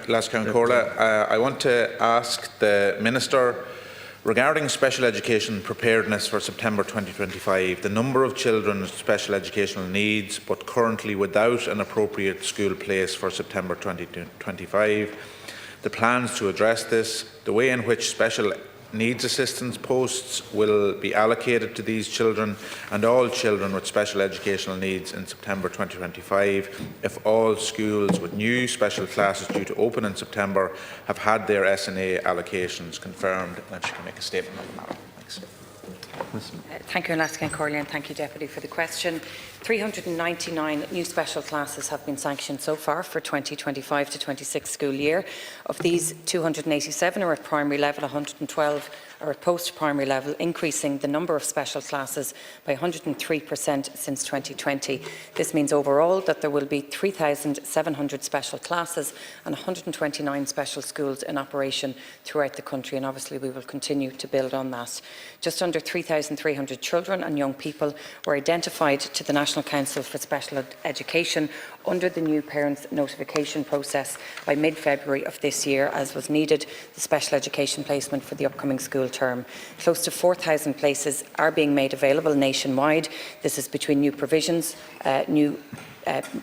Lascan Corla. I want to ask the Minister regarding special education preparedness for September 2025, the number of children with special educational needs but currently without an appropriate school place for September 2025, the plans to address this, the way in which special needs assistance posts will be allocated to these children and all children with special educational needs in September 2025 if all schools with new special classes due to open in September have had their SNA allocations confirmed, and if she can make a statement on the matter. Thanks. Thank you, Lascan Corley, and thank you, Deputy, for the question. 399 new special classes have been sanctioned so far for 2025 to 26 school year. Of these, 287 are at primary level, 112 are at post-primary level, increasing the number of special classes by 103% since 2020. This means overall that there will be 3,700 special classes and 129 special schools in operation throughout the country, and obviously we will continue to build on that. Just under 3,300 children and young people were identified to the National Council for Special Education under the new parents' notification process by mid-February of this year, as was needed the special education placement for the upcoming school term. Close to 4,000 places are being made available nationwide. This is between new provisions,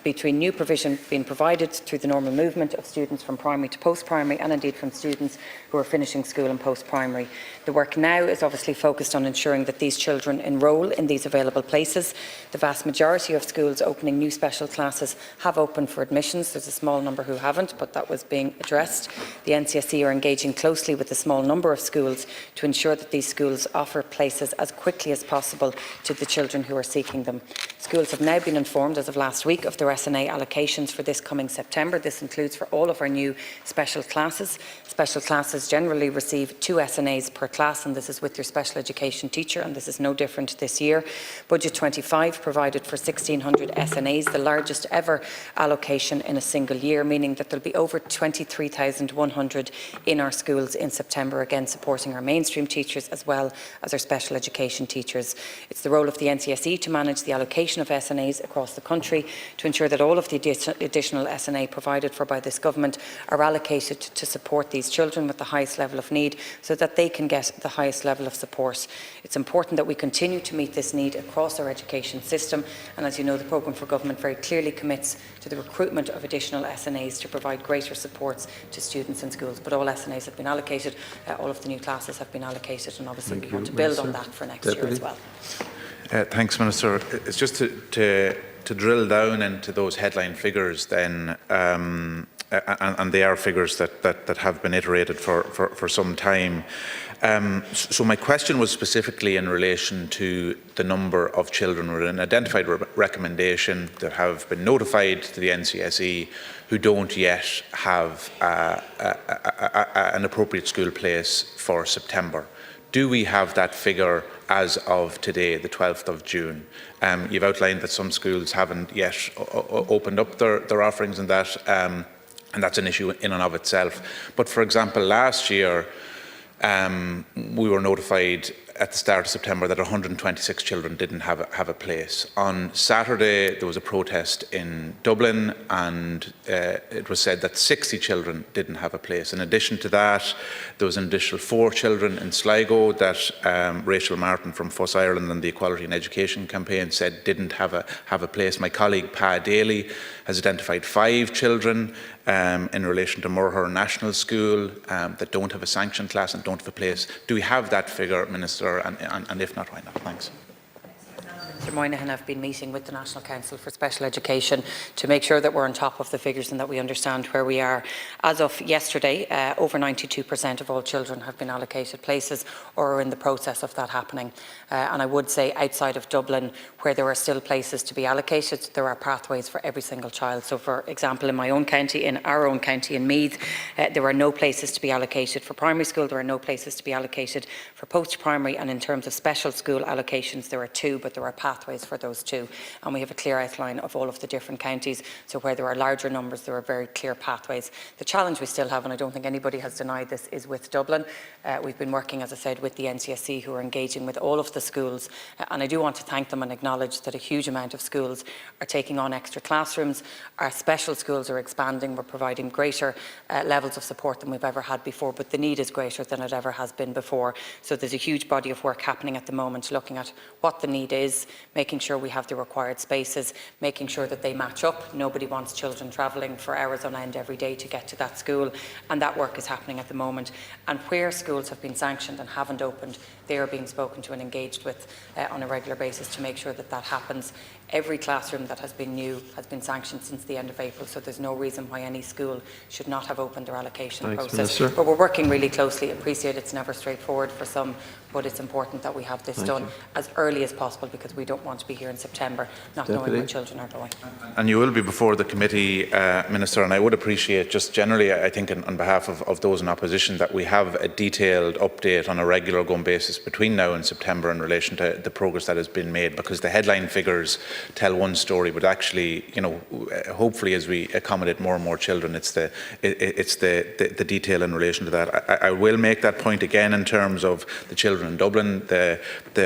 between new provision being provided through the normal movement of students from primary to post-primary, and indeed from students who are finishing school in post-primary. The work now is obviously focused on ensuring that these children enrol in these available places. The vast majority of schools opening new special classes have opened for admissions. There's a small number who haven't, but that was being addressed. The NCSE are engaging closely with a small number of schools to ensure that these schools offer places as quickly as possible to the children who are seeking them. Schools have now been informed as of last week of their SNA allocations for this coming September. This includes for all of our new special classes. Special classes generally receive 2 SNAs per class, and this is with your special education teacher, and this is no different this year. Budget 25 provided for 1,600 SNAs, the largest ever allocation in a single year, meaning that there will be over 23,100 in our schools in September, again supporting our mainstream teachers as well as our special education teachers. It's the role of the NCSE to manage the allocation of SNAs across the country to ensure that all of the additional SNA provided for by this government are allocated to support these children with the highest level of need so that they can get the highest level of support. It's important that we continue to meet this need across our education system, and as you know, the Programme for Government very clearly commits to the recruitment of additional SNAs to provide greater supports to students in schools. But all SNAs have been allocated, all of the new classes have been allocated, and obviously we want to build on that for next year as well. Thanks, Minister. It's just to drill down into those headline figures then, and they are figures that have been iterated for some time. So my question was specifically in relation to the number of children with an identified recommendation that have been notified to the NCSE who don't yet have an appropriate school place for September. Do we have that figure as of today, the 12th of June? You've outlined that some schools haven't yet opened up their offerings, and that's an issue in and of itself. But for example, last year, we were notified at the start of September that 126 children didn't have a place. On Saturday, there was a protest in Dublin, and it was said that 60 children didn't have a place. In addition to that, there was an additional 4 children in Sligo that Rachel Martin from Fuss Ireland and the Equality in Education campaign said didn't have a place. My colleague Pa Daly has identified 5 children in relation to Murher National School that don't have a sanctioned class and don't have a place. Do we have that figure, Minister? And if not, why not? Thanks. Mr Moynihan have been meeting with the National Council for Special Education to make sure that we're on top of the figures and that we understand where we are. As of yesterday, over 92% of all children have been allocated places or are in the process of that happening. And I would say outside of Dublin, where there are still places to be allocated, there are pathways for every single child. So for example, in my own county, in our own county in Meath, there are no places to be allocated for primary school, there are no places to be allocated for post-primary, and in terms of special school allocations, there are 2, but there are pathways pathways for those two. And we have a clear outline of all of the different counties. So where there are larger numbers, there are very clear pathways. The challenge we still have, and I don't think anybody has denied this, is with Dublin. We've been working, as I said, with the NCSE, who are engaging with all of the schools. And I do want to thank them and acknowledge that a huge amount of schools are taking on extra classrooms. Our special schools are expanding. We're providing greater levels of support than we've ever had before, but the need is greater than it ever has been before. So there's a huge body of work happening at the moment, looking at what the need is, making sure we have the required spaces, making sure that they match up. Nobody wants children travelling for hours on end every day to get to that school, and that work is happening at the moment. And where schools have been sanctioned and haven't opened, they are being spoken to and engaged with on a regular basis to make sure that that happens. Every classroom that has been new has been sanctioned since the end of April, so there's no reason why any school should not have opened their allocation process. Minister. But we're working really closely. Appreciate it's never straightforward for some, but it's important that we have this done as early as possible, because we don't want to be here in September not knowing where children are going. And you will be before the committee, Minister, and I would appreciate, just generally, I think on behalf of those in opposition, that we have a detailed update on a regular ongoing basis between now and September in relation to the progress that has been made, because the headline figures tell one story, but actually, you know, hopefully as we accommodate more and more children, it's the detail in relation to that. I will make that point again in terms of the children in Dublin, the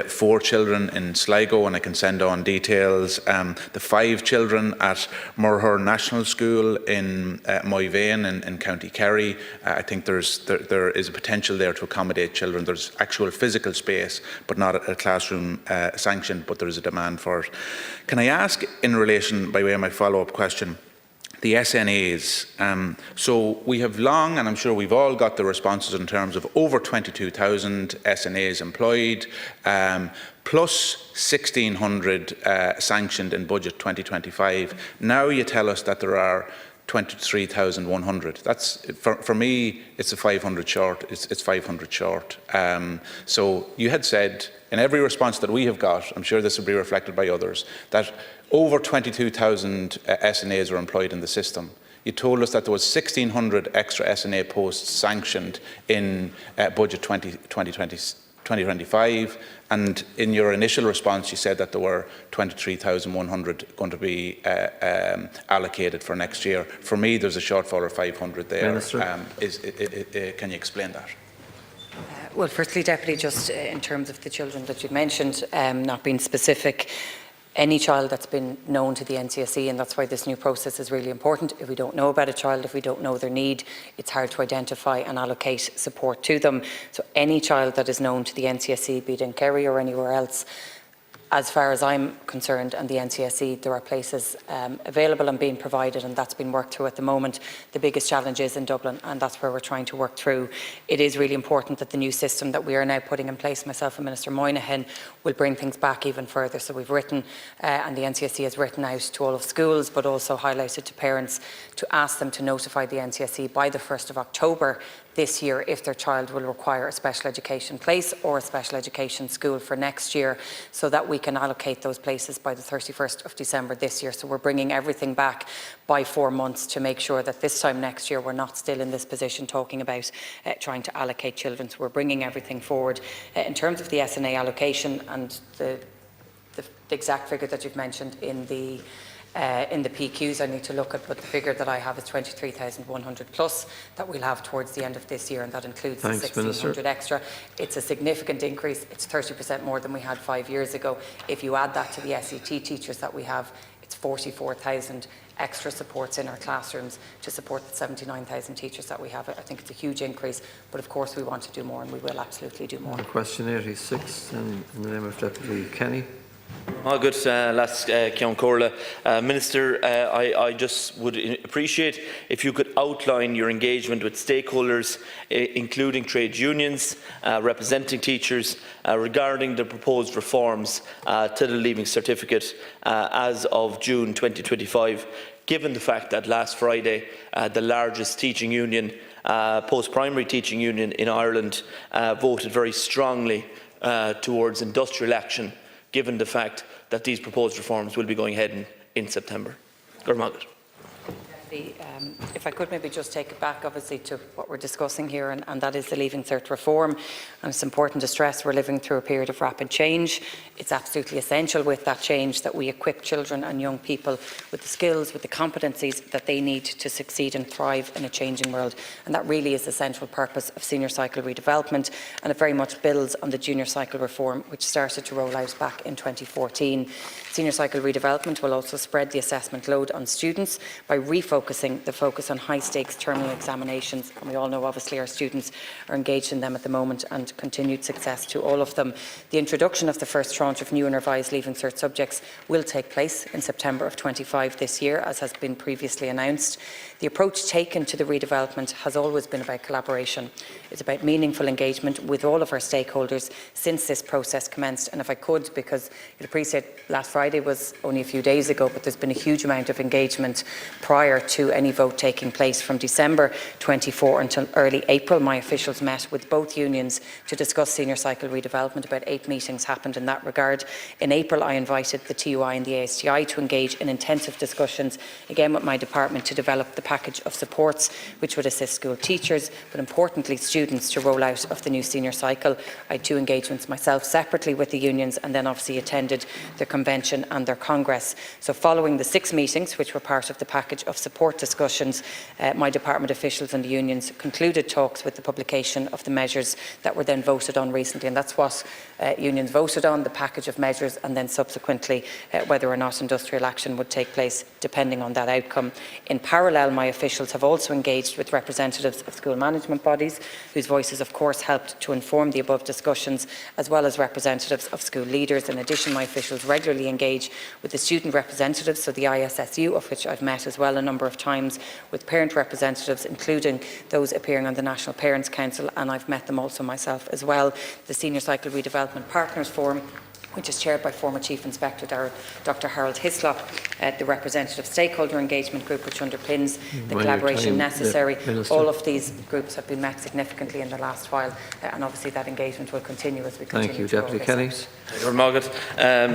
4 children in Sligo, and I can send on details, the 5 children at Murher National School in Moyvane in County Kerry. I think there is a potential there to accommodate children. There's actual physical space, but not a classroom sanctioned, but there is a demand for it. Can I ask, in relation, by way of my follow-up question, the SNAs? So we have long, and I'm sure we've all got the responses in terms of over 22,000 SNAs employed, plus 1,600 sanctioned in budget 2025. Now you tell us that there are 23,100. That's, for me, it's a 500 short. It's 500 short. So you had said, in every response that we have got, I'm sure this will be reflected by others, that over 22,000 SNAs were employed in the system. You told us that there was 1,600 extra SNA posts sanctioned in budget 2025, and in your initial response you said that there were 23,100 going to be allocated for next year. For me, there's a shortfall of 500 there. Can you explain that? Well, firstly, Deputy, just in terms of the children that you mentioned, not being specific, any child that's been known to the NCSE, and that's why this new process is really important. If we don't know about a child, if we don't know their need, it's hard to identify and allocate support to them. So any child that is known to the NCSE, be it in Kerry or anywhere else, as far as I'm concerned, and the NCSE, there are places available and being provided, and that's been worked through at the moment. The biggest challenge is in Dublin, and that's where we're trying to work through. It is really important that the new system that we are now putting in place, myself and Minister Moynihan, will bring things back even further. So we've written, and the NCSE has written out to all of schools, but also highlighted to parents to ask them to notify the NCSE by the 1st of October this year if their child will require a special education place or a special education school for next year, so that we can allocate those places by the 31st of December this year. So we're bringing everything back by 4 months to make sure that this time next year we're not still in this position talking about trying to allocate children. So we're bringing everything forward. In terms of the SNA allocation and the exact figure that you've mentioned in the PQs, I need to look at, but the figure that I have is 23,100 plus that we'll have towards the end of this year, and that includes the 1,600 extra. It's a significant increase. It's 30% more than we had 5 years ago. If you add that to the SET teachers that we have, it's 44,000 extra supports in our classrooms to support the 79,000 teachers that we have. I think it's a huge increase, but of course we want to do more, and we will absolutely do more. Question 86, in the name of Deputy Kenny. Good, last Ceann Comhairle. Minister, I just would appreciate if you could outline your engagement with stakeholders, including trade unions, representing teachers, regarding the proposed reforms to the Leaving Certificate as of June 2025, given the fact that last Friday the largest teaching union, post-primary teaching union in Ireland, voted very strongly towards industrial action, given the fact that these proposed reforms will be going ahead in September. Deputy, if I could maybe just take it back, obviously, to what we're discussing here, and that is the Leaving Cert reform. And it's important to stress we're living through a period of rapid change. It's absolutely essential with that change that we equip children and young people with the skills, with the competencies that they need to succeed and thrive in a changing world. And that really is the central purpose of senior cycle redevelopment, and it very much builds on the junior cycle reform, which started to roll out back in 2014. Senior cycle redevelopment will also spread the assessment load on students by refocusing the focus on high-stakes terminal examinations. And we all know, obviously, our students are engaged in them at the moment, and continued success to all of them. The introduction of the first tranche of new and revised Leaving Cert subjects will take place in September of 25 this year, as has been previously announced. The approach taken to the redevelopment has always been about collaboration. It's about meaningful engagement with all of our stakeholders since this process commenced. And if I could, because you'd appreciate last Friday was only a few days ago, but there's been a huge amount of engagement prior to any vote taking place. From December 24 until early April, my officials met with both unions to discuss senior cycle redevelopment. About 8 meetings happened in that regard. In April, I invited the TUI and the ASTI to engage in intensive discussions, again with my department, to develop the package of supports which would assist school teachers, but importantly students, to roll out of the new senior cycle. I had 2 engagements myself separately with the unions, and then obviously attended their convention and their congress. So following the 6 meetings which were part of the package of support discussions, my department officials and the unions concluded talks with the publication of the measures that were then voted on recently, and that's what unions voted on, the package of measures, and then subsequently whether or not industrial action would take place depending on that outcome. In parallel, my officials have also engaged with representatives of school management bodies, whose voices of course helped to inform the above discussions, as well as representatives of school leaders. In addition, my officials regularly engage with the student representatives, so the ISSU, of which I've met as well a number of times, with parent representatives, including those appearing on the National Parents Council, and I've met them also myself as well. The Senior Cycle Redevelopment Partners Forum, which is chaired by former Chief Inspector Dr Harold Hislop, the representative stakeholder engagement group, which underpins the collaboration necessary. All of these groups have been met significantly in the last while, and obviously that engagement will continue as we continue. Thank you, Deputy Kenny.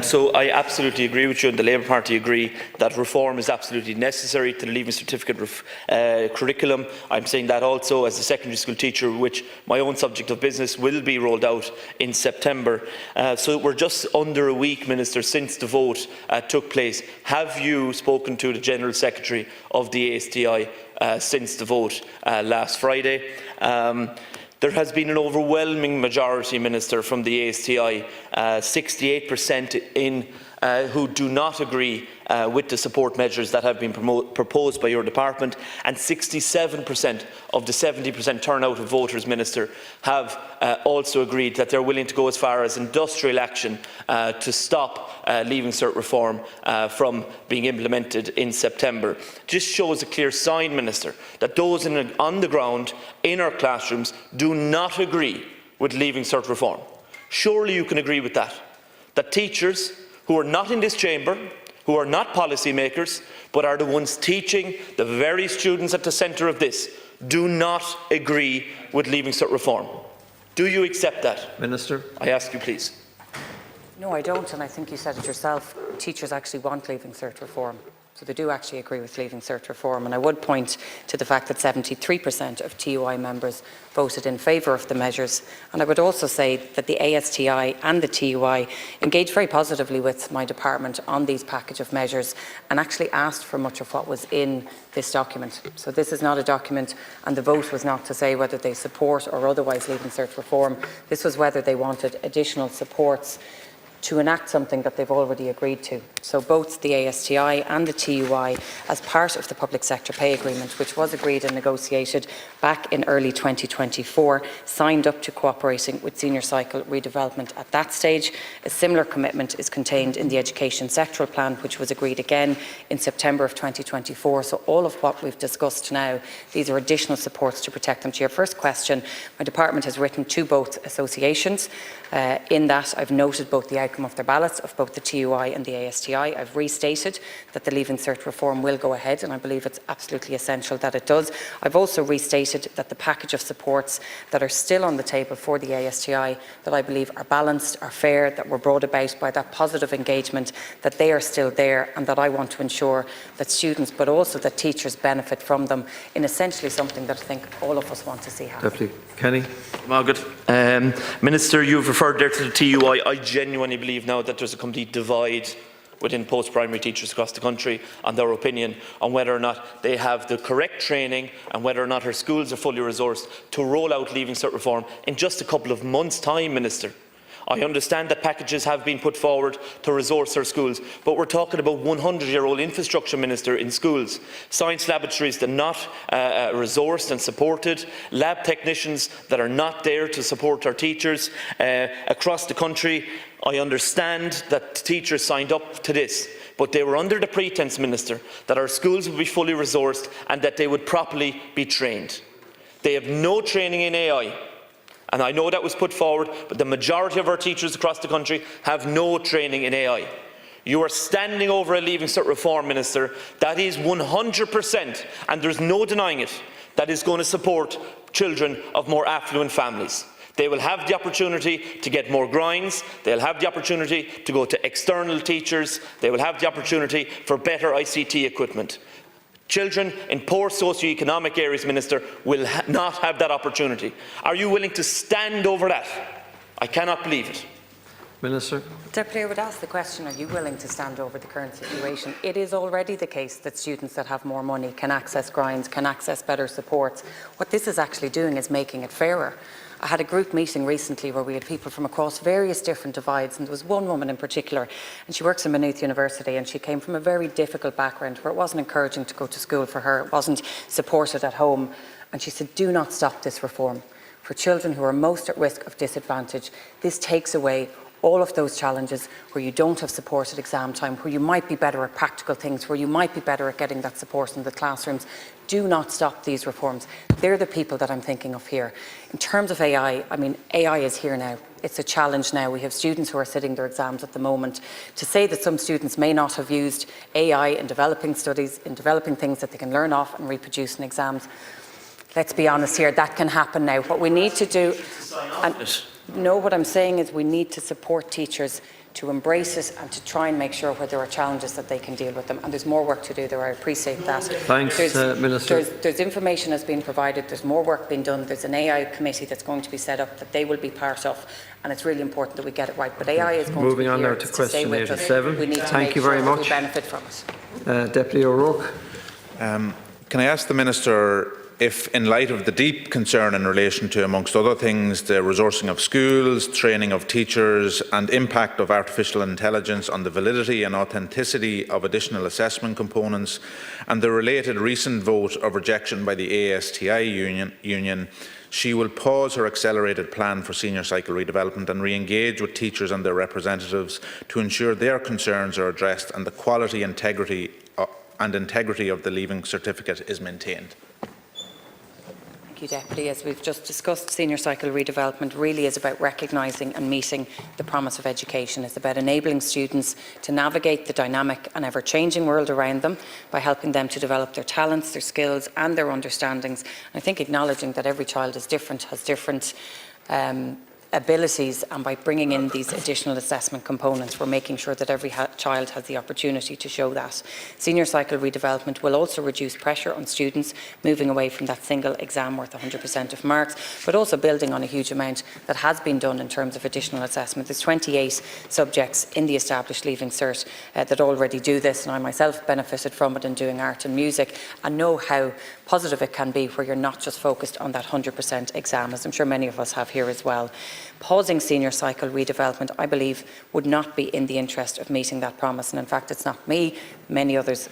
So I absolutely agree with you, and the Labour Party agree that reform is absolutely necessary to the Leaving Certificate curriculum. I'm saying that also as a secondary school teacher, which my own subject of business will be rolled out in September. So we're just under a week, Minister, since the vote took place. Have you spoken to the General Secretary of the ASTI since the vote last Friday? There has been an overwhelming majority, Minister, from the ASTI, 68% who do not agree with the support measures that have been proposed by your department, and 67% of the 70% turnout of voters, Minister, have also agreed that they're willing to go as far as industrial action to stop Leaving Cert reform from being implemented in September. This shows a clear sign, Minister, that those on the ground in our classrooms do not agree with Leaving Cert reform. Surely you can agree with that, that teachers who are not in this chamber, who are not policy makers, but are the ones teaching the very students at the centre of this, do not agree with Leaving Cert reform. Do you accept that? Minister. I ask you, please. No, I don't, and I think you said it yourself. Teachers actually want Leaving Cert reform. So they do actually agree with Leaving Cert reform, and I would point to the fact that 73% of TUI members voted in favour of the measures. And I would also say that the ASTI and the TUI engaged very positively with my department on these package of measures, and actually asked for much of what was in this document. So this is not a document, and the vote was not to say whether they support or otherwise Leaving Cert reform. This was whether they wanted additional supports to enact something that they've already agreed to. So both the ASTI and the TUI, as part of the public sector pay agreement, which was agreed and negotiated back in early 2024, signed up to cooperating with senior cycle redevelopment at that stage. A similar commitment is contained in the education sectoral plan, which was agreed again in September of 2024. So all of what we've discussed now, these are additional supports to protect them. To your first question, my department has written to both associations. In that, I've noted both the outcome of their ballots of both the TUI and the ASTI. I've restated that the Leaving Cert reform will go ahead, and I believe it's absolutely essential that it does. I've also restated that the package of supports that are still on the table for the ASTI, that I believe are balanced, are fair, that were brought about by that positive engagement, that they are still there, and that I want to ensure that students, but also that teachers benefit from them in essentially something that I think all of us want to see happen. Deputy Kenny. Margaret. Minister, you've referred there to the TUI. I genuinely believe now that there's a complete divide within post-primary teachers across the country on their opinion on whether or not they have the correct training and whether or not our schools are fully resourced to roll out Leaving Cert reform in just a couple of months' time, Minister. I understand that packages have been put forward to resource our schools, but we're talking about 100-year-old infrastructure, Minister, in schools. Science laboratories that are not resourced and supported, lab technicians that are not there to support our teachers across the country. I understand that teachers signed up to this, but they were under the pretence, Minister, that our schools would be fully resourced and that they would properly be trained. They have no training in AI. And I know that was put forward, but the majority of our teachers across the country have no training in AI. You are standing over a Leaving Cert reform, Minister, that is 100%, and there's no denying it, that is going to support children of more affluent families. They will have the opportunity to get more grinds, they'll have the opportunity to go to external teachers, they will have the opportunity for better ICT equipment. Children in poor socio-economic areas, Minister, will not have that opportunity. Are you willing to stand over that? I cannot believe it. Minister. Deputy, I would ask the question, are you willing to stand over the current situation? It is already the case that students that have more money can access grinds, can access better supports. What this is actually doing is making it fairer. I had a group meeting recently where we had people from across various different divides, and there was one woman in particular, and she works in Maynooth University, and she came from a very difficult background where it wasn't encouraging to go to school for her, it wasn't supported at home, and she said, do not stop this reform. For children who are most at risk of disadvantage, this takes away all of those challenges where you don't have support at exam time, where you might be better at practical things, where you might be better at getting that support in the classrooms. Do not stop these reforms. They're the people that I'm thinking of here. In terms of AI, I mean, AI is here now. It's a challenge now. We have students who are sitting their exams at the moment. To say that some students may not have used AI in developing studies, in developing things that they can learn off and reproduce in exams, let's be honest here, that can happen now. What we need to do, no, what I'm saying is we need to support teachers to embrace it and to try and make sure where there are challenges that they can deal with them. And there's more work to do there. I appreciate that. Thanks, Minister. There's information has been provided. There's more work being done. There's an AI committee that's going to be set up that they will be part of. And it's really important that we get it right. But AI is going Moving to be on here now to to question stay with 87. us. We need to Thank make you very sure that much. we benefit from it. Deputy O'Rourke. Can I ask the Minister if, in light of the deep concern in relation to, amongst other things, the resourcing of schools, training of teachers and impact of artificial intelligence on the validity and authenticity of additional assessment components and the related recent vote of rejection by the ASTI union, she will pause her accelerated plan for senior cycle redevelopment and re-engage with teachers and their representatives to ensure their concerns are addressed and the quality, integrity of the Leaving Certificate is maintained. Thank you, Deputy. As we've just discussed, senior cycle redevelopment really is about recognising and meeting the promise of education. It's about enabling students to navigate the dynamic and ever-changing world around them by helping them to develop their talents, their skills and their understandings. And I think acknowledging that every child is different, has different abilities, and by bringing in these additional assessment components, we're making sure that every child has the opportunity to show that. Senior cycle redevelopment will also reduce pressure on students, moving away from that single exam worth 100% of marks, but also building on a huge amount that has been done in terms of additional assessment. There's 28 subjects in the established Leaving Cert that already do this, and I myself benefited from it in doing art and music, and know how positive it can be where you're not just focused on that 100% exam, as I'm sure many of us have here as well. Pausing senior cycle redevelopment, I believe, would not be in the interest of meeting that promise, and in fact it's not me, many others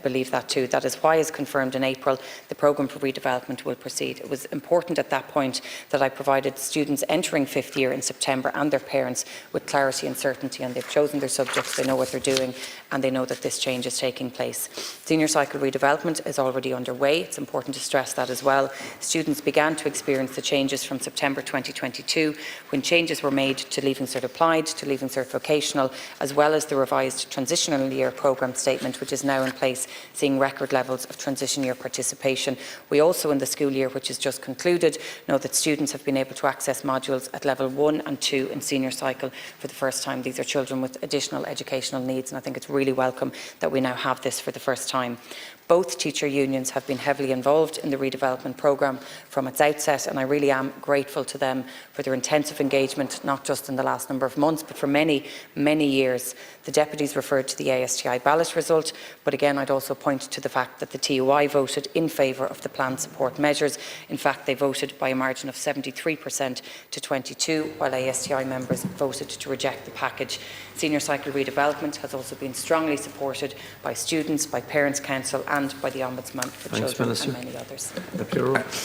believe that too. That is why, as confirmed in April, the programme for redevelopment will proceed. It was important at that point that I provided students entering 5th year in September and their parents with clarity and certainty, and they've chosen their subjects, they know what they're doing, and they know that this change is taking place. Senior cycle redevelopment is already underway. It's important to stress that as well. Students began to experience the changes from September 2022, when changes were made to Leaving Cert Applied, to Leaving Cert Vocational, as well as the revised transitional year programme statement, which is now in place, seeing record levels of transition year participation. We also, in the school year which is just concluded, know that students have been able to access modules at level 1 and 2 in senior cycle for the first time. These are children with additional educational needs, and I think it's really welcome that we now have this for the first time. Both teacher unions have been heavily involved in the redevelopment programme from its outset, and I really am grateful to them for their intensive engagement, not just in the last number of months, but for many, many years. The deputies referred to the ASTI ballot result, but again, I'd also point to the fact that the TUI voted in favour of the planned support measures. In fact, they voted by a margin of 73% to 22%, while ASTI members voted to reject the package. Senior cycle redevelopment has also been strongly supported by students, by Parents' Council and by the Ombudsman for Children Minister. and many others.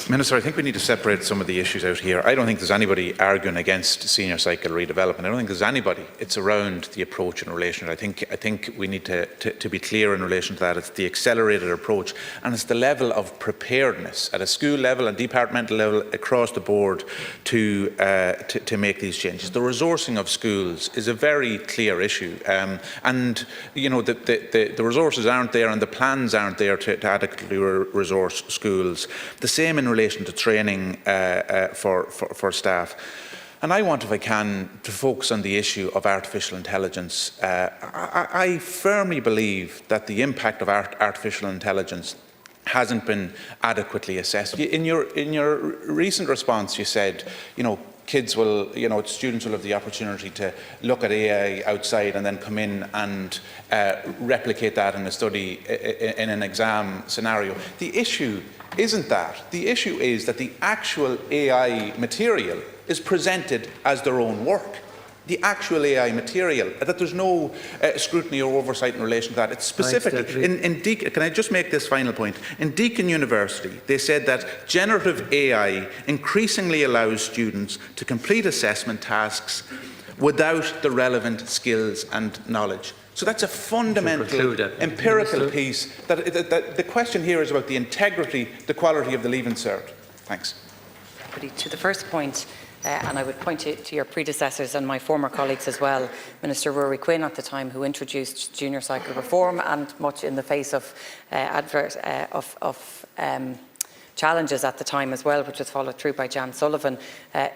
Minister, I think we need to separate some of the issues out here. I don't think there's anybody arguing against senior cycle redevelopment. I don't think there's anybody. It's around the approach in relation to it. I think we need to be clear in relation to that. It's the accelerated approach, and it's the level of preparedness at a school level and departmental level across the board to make these changes. The resourcing of schools is a very clear issue, and you know the resources aren't there and the plans aren't there to adequately resource schools. The same in relation to training for staff. And I want, if I can, to focus on the issue of artificial intelligence. I firmly believe that the impact of artificial intelligence hasn't been adequately assessed. In your recent response, you said, you know, kids will, you know, students will have the opportunity to look at AI outside and then come in and replicate that in a study, in an exam scenario. The issue isn't that. The issue is that the actual AI material is presented as their own work. The actual AI material, that there's no scrutiny or oversight in relation to that. It's specifically, in Deakin, can I just make this final point? In Deakin University, they said that generative AI increasingly allows students to complete assessment tasks without the relevant skills and knowledge. So that's a fundamental empirical piece. That the question here is about the integrity, the quality of the Leaving Cert. Thanks. To the first point, and I would point to your predecessors and my former colleagues as well, Minister Rory Quinn at the time, who introduced junior cycle reform, and much in the face of challenges at the time as well, which was followed through by Jan Sullivan.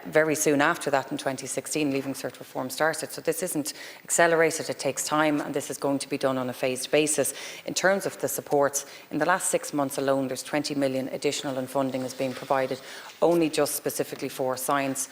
Very soon after that, in 2016, Leaving Cert reform started. So this isn't accelerated, it takes time, and this is going to be done on a phased basis. In terms of the supports, in the last 6 months alone, there's 20 million additional in funding is being provided, only just specifically for science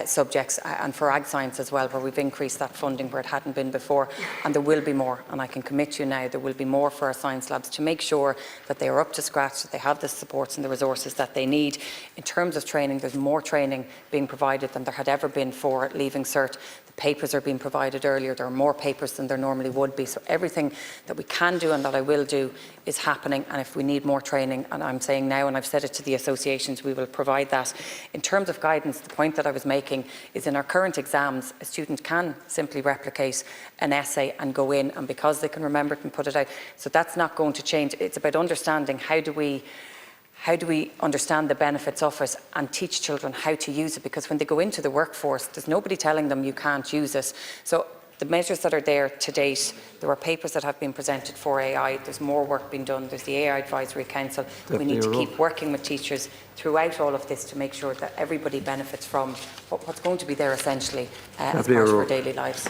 subjects and for ag science as well, where we've increased that funding where it hadn't been before, and there will be more, and I can commit to you now there will be more for our science labs to make sure that they are up to scratch, that they have the supports and the resources that they need. In terms of training, there's more training being provided than there had ever been for Leaving Cert. The papers are being provided earlier, there are more papers than there normally would be, so everything that we can do and that I will do is happening, and if we need more training, and I'm saying now, and I've said it to the associations, we will provide that. In terms of guidance, the point that I was making is in our current exams, a student can simply replicate an essay and go in, and because they can remember it and put it out, so that's not going to change. It's about understanding how do we understand the benefits of it and teach children how to use it, because when they go into the workforce, there's nobody telling them you can't use it. So the measures that are there to date, there are papers that have been presented for AI, there's more work being done, there's the AI Advisory Council. We need to keep working with teachers throughout all of this to make sure that everybody benefits from what's going to be there essentially as part of our daily lives.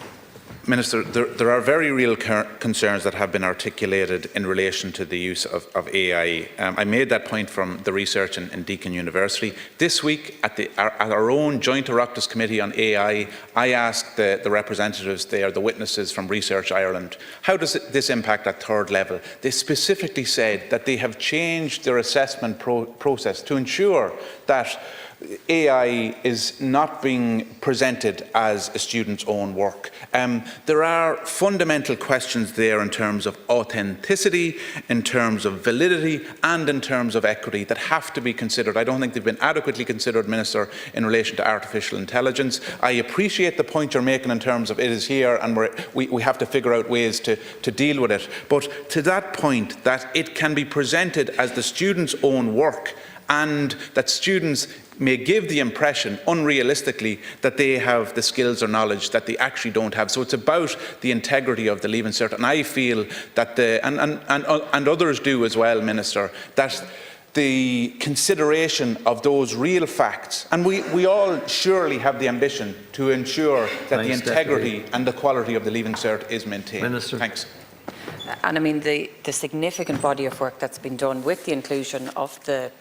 Minister, there are very real concerns that have been articulated in relation to the use of AI. I made that point from the research in Deakin University. This week, at our own joint Oireachtas committee on AI, I asked the representatives there, the witnesses from Research Ireland, how does this impact at third level? They specifically said that they have changed their assessment process to ensure that AI is not being presented as a student's own work. there are fundamental questions there in terms of authenticity, in terms of validity, and in terms of equity that have to be considered. I don't think they've been adequately considered, Minister, in relation to artificial intelligence. I appreciate the point you're making in terms of it is here and we have to figure out ways to deal with it. But to that point, that it can be presented as the student's own work, and that students may give the impression, unrealistically, that they have the skills or knowledge that they actually don't have. So it's about the integrity of the Leaving Cert, and I feel that and others do as well, Minister, that the consideration of those real facts, and we all surely have the ambition to ensure that the integrity and the quality of the Leaving Cert is maintained. Minister. Thanks. And I mean, the significant body of work that's been done with the inclusion of the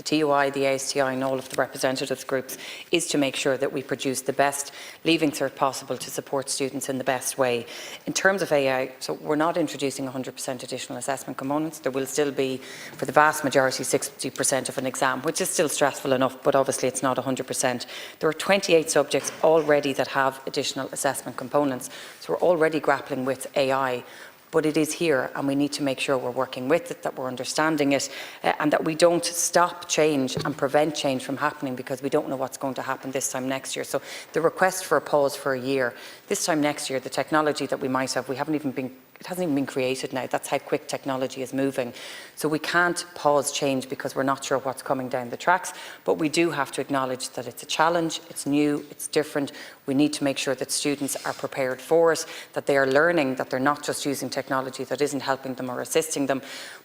TUI, the ASTI and all of the representatives groups is to make sure that we produce the best Leaving Cert possible to support students in the best way. In terms of AI, so we're not introducing 100% additional assessment components. There will still be, for the vast majority, 60% of an exam, which is still stressful enough, but obviously it's not 100%. There are 28 subjects already that have additional assessment components. So we're already grappling with AI. But it is here, and we need to make sure we're working with it, that we're understanding it, and that we don't stop change and prevent change from happening because we don't know what's going to happen this time next year. So the request for a pause for a year, this time next year, the technology that we might have, it hasn't even been created now. That's how quick technology is moving. So we can't pause change because we're not sure what's coming down the tracks, but we do have to acknowledge that it's a challenge, it's new, it's different. We need to make sure that students are prepared for it, that they are learning, that they're not just using technology that isn't helping them or assisting them.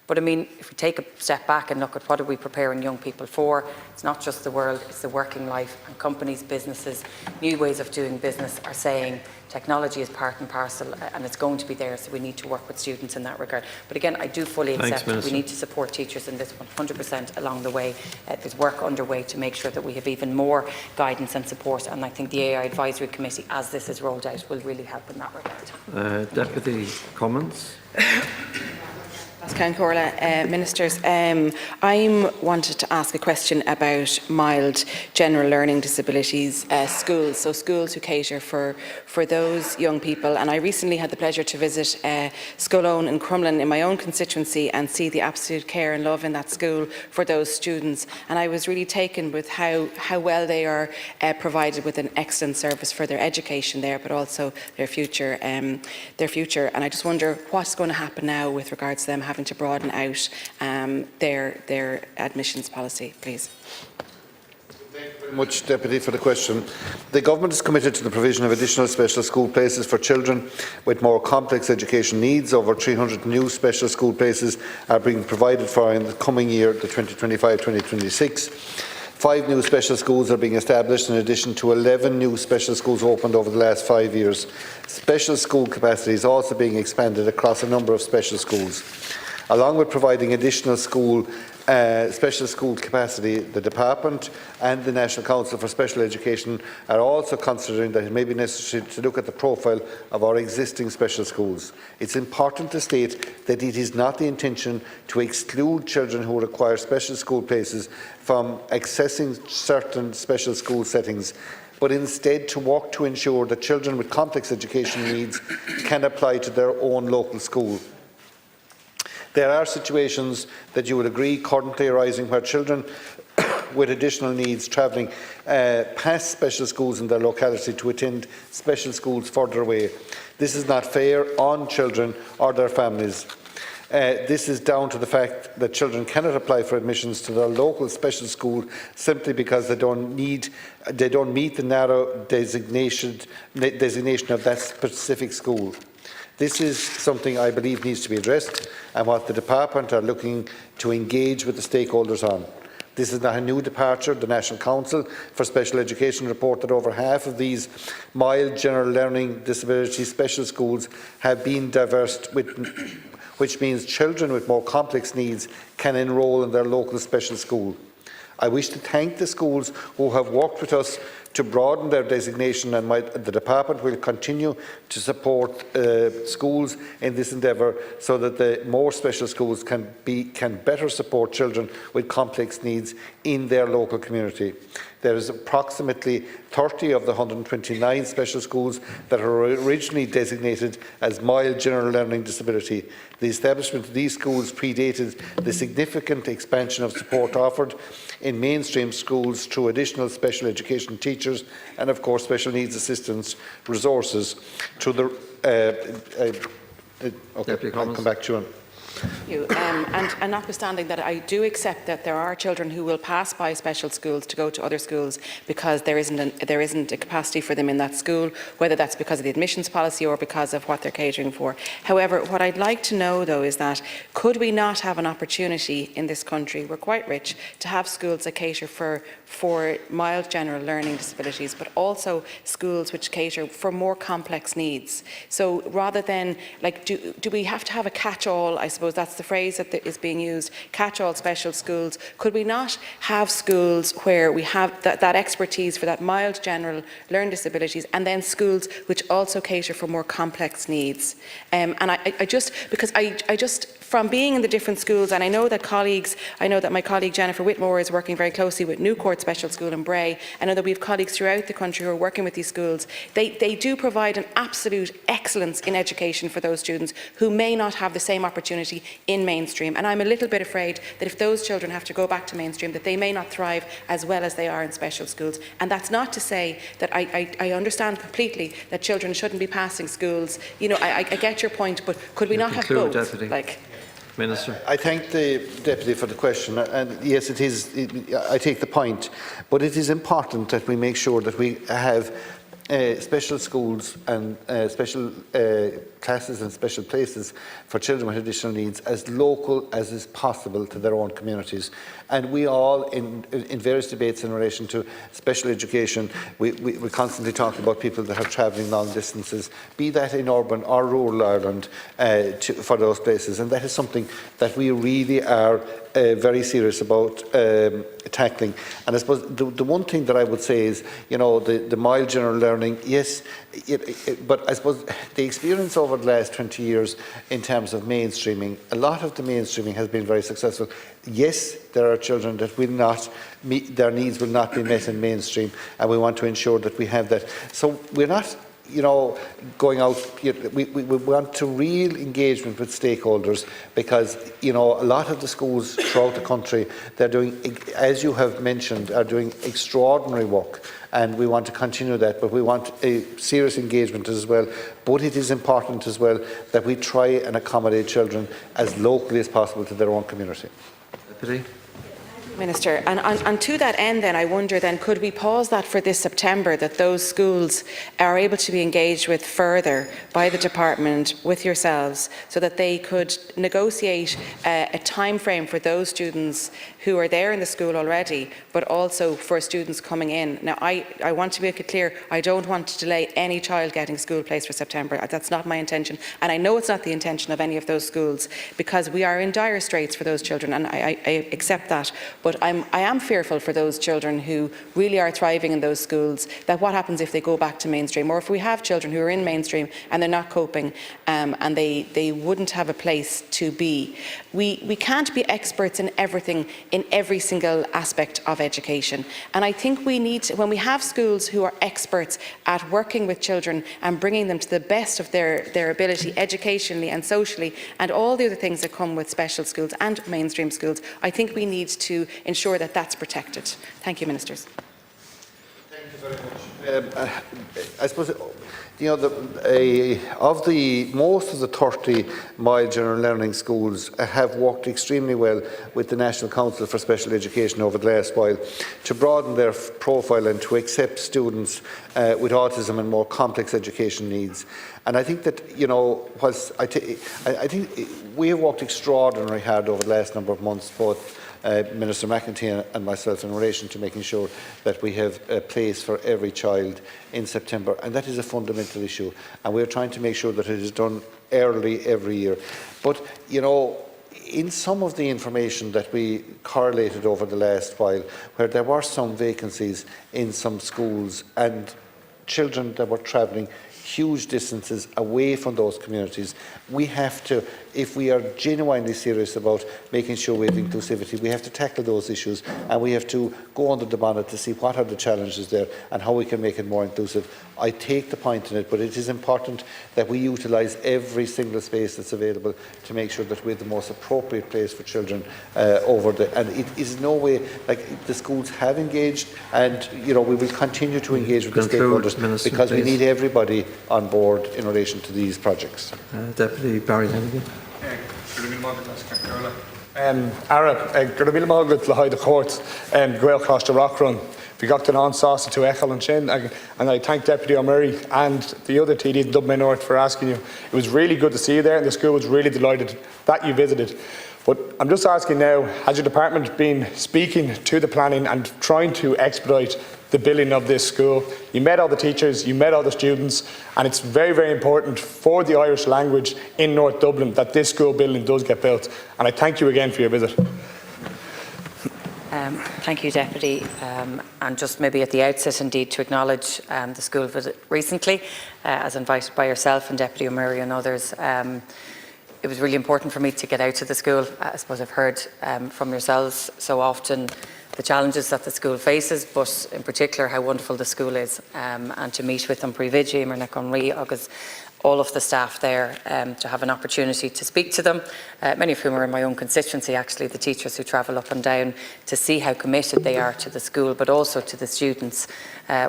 But I mean, if we take a step back and look at what are we preparing young people for, it's not just the world, it's the working life, and companies, businesses, new ways of doing business are saying technology is part and parcel and it's going to be there, so we need to work with students in that regard. But again, I do fully accept that we need to support teachers in this 100% along the way. There's work underway to make sure that we have even more guidance and support, and I think the AI Advisory Committee, as this is rolled out, will really help in that regard. Deputy, comments? Ministers, I wanted to ask a question about mild general learning disabilities schools, so schools who cater for those young people. And I recently had the pleasure to visit Scollone in Crumlin in my own constituency and see the absolute care and love in that school for those students. And I was really taken with how well they are provided with an excellent service for their education there, but also their future. And I just wonder what's going to happen now with regards to them having to broaden out their admissions policy, please. Thank you very much, Deputy, for the question. The Government is committed to the provision of additional special school places for children with more complex education needs. Over 300 new special school places are being provided for in the coming year, the 2025-2026. 5 new special schools are being established in addition to 11 new special schools opened over the last 5 years. Special school capacity is also being expanded across a number of special schools. Along with providing additional special school capacity, the Department and the National Council for Special Education are also considering that it may be necessary to look at the profile of our existing special schools. It's important to state that it is not the intention to exclude children who require special school places from accessing certain special school settings, but instead to work to ensure that children with complex education needs can apply to their own local school. There are situations that you would agree currently arising where children with additional needs travelling past special schools in their locality to attend special schools further away. This is not fair on children or their families. This is down to the fact that children cannot apply for admissions to their local special school simply because they don't meet the narrow designation of that specific school. This is something I believe needs to be addressed and what the Department are looking to engage with the stakeholders on. This is not a new departure. The National Council for Special Education report that over half of these mild general learning disability special schools have been diversed, which means children with more complex needs can enrol in their local special school. I wish to thank the schools who have worked with us to broaden their designation, and the department will continue to support schools in this endeavour so that the more special schools can better support children with complex needs in their local community. There is approximately 30 of the 129 special schools that are originally designated as mild general learning disability. The establishment of these schools predated the significant expansion of support offered in mainstream schools through additional special education teachers and, of course, special needs assistance resources through the okay, I'll come back to you on. And notwithstanding that, I do accept that there are children who will pass by special schools to go to other schools because there isn't a capacity for them in that school, whether that's because of the admissions policy or because of what they're catering for. However, what I'd like to know, though, is that could we not have an opportunity in this country, we're quite rich, to have schools that cater for mild general learning disabilities, but also schools which cater for more complex needs. So rather than, like, do we have to have a catch-all, I suppose that's the phrase that is being used, catch-all special schools? Could we not have schools where we have that expertise for that mild general learning disabilities, and then schools which also cater for more complex needs? And I just from being in the different schools, and I know that my colleague Jennifer Whitmore is working very closely with Newcourt Special School in Bray. I know that we have colleagues throughout the country who are working with these schools. They do provide an absolute excellence in education for those students who may not have the same opportunity in mainstream. And I'm a little bit afraid that if those children have to go back to mainstream, that they may not thrive as well as they are in special schools. And that's not to say that I understand completely that children shouldn't be passing schools. You know, I get your point, but could we not have both? Deputy. Minister. I thank the Deputy for the question, and yes, it is. I take the point, but it is important that we make sure that we have special schools and special classes and special places for children with additional needs as local as is possible to their own communities. And we all, in various debates in relation to special education, we constantly talk about people that are travelling long distances, be that in urban or rural Ireland, for those places. And that is something that we really are very serious about tackling. And I suppose the one thing that I would say is, you know, the mild general learning, yes, but I suppose the experience over the last 20 years in terms of mainstreaming, a lot of the mainstreaming has been very successful. Yes, there are children that will not meet, their needs will not be met in mainstream, and we want to ensure that we have that. So we're not, you know, going out, we want to real engagement with stakeholders, because, you know, a lot of the schools throughout the country, they're doing, as you have mentioned, are doing extraordinary work, and we want to continue that, but we want a serious engagement as well. But it is important as well that we try and accommodate children as locally as possible to their own community. Deputy. Minister, and to that end then, I wonder then, could we pause that for this September, that those schools are able to be engaged with further by the department, with yourselves, so that they could negotiate a time frame for those students who are there in the school already, but also for students coming in. Now, I want to make it clear, I don't want to delay any child getting a school place for September. That's not my intention, and I know it's not the intention of any of those schools, because we are in dire straits for those children, and I accept that. But I am fearful for those children who really are thriving in those schools, that what happens if they go back to mainstream, or if we have children who are in mainstream and they're not coping, and they wouldn't have a place to be. We can't be experts in everything, in every single aspect of education. And I think we need to, when we have schools who are experts at working with children and bringing them to the best of their ability educationally and socially, and all the other things that come with special schools and mainstream schools, I think we need to ensure that that's protected. Thank you, Ministers. Thank you very much. I suppose, you know, most of the 30 mild general learning schools have worked extremely well with the National Council for Special Education over the last while to broaden their profile and to accept students with autism and more complex education needs. And I think that, you know, whilst I think we have worked extraordinarily hard over the last number of months, both Minister McEntee and myself, in relation to making sure that we have a place for every child in September, and that is a fundamental issue, and we are trying to make sure that it is done early every year. But, you know, in some of the information that we correlated over the last while, where there were some vacancies in some schools and children that were travelling huge distances away from those communities, we have to, if we are genuinely serious about making sure we have inclusivity, we have to tackle those issues, and we have to go under the bonnet to see what are the challenges there and how we can make it more inclusive. I take the point in it, but it is important that we utilise every single space that's available to make sure that we have the most appropriate place for children and it is no way, like, the schools have engaged, and we will continue to engage with the stakeholders, Minister, because we please. need everybody on board in relation to these projects. Deputy Barry Hennigan. Arab, gur bhíle mágad le haid a chót Gael Costa Rock Run. We got an answer to Echel and Shin, and I thank Deputy O'Murray and the other TDs in Dublin North for asking you. It was really good to see you there, and the school was really delighted that you visited. But I'm just asking now, has your department been speaking to the planning and trying to expedite the building of this school? You met all the teachers, you met all the students, and it's very, very important for the Irish language in North Dublin that this school building does get built. And I thank you again for your visit. Thank you, Deputy. And just maybe at the outset, indeed, to acknowledge the school visit recently, as invited by yourself and Deputy O'Murray and others. It was really important for me to get out to the school. I suppose I've heard from yourselves so often the challenges that the school faces, but in particular how wonderful the school is, and to meet with them pre-vigi, Marnek Onri, agus all of the staff there, to have an opportunity to speak to them, many of whom are in my own constituency actually, the teachers who travel up and down, to see how committed they are to the school but also to the students,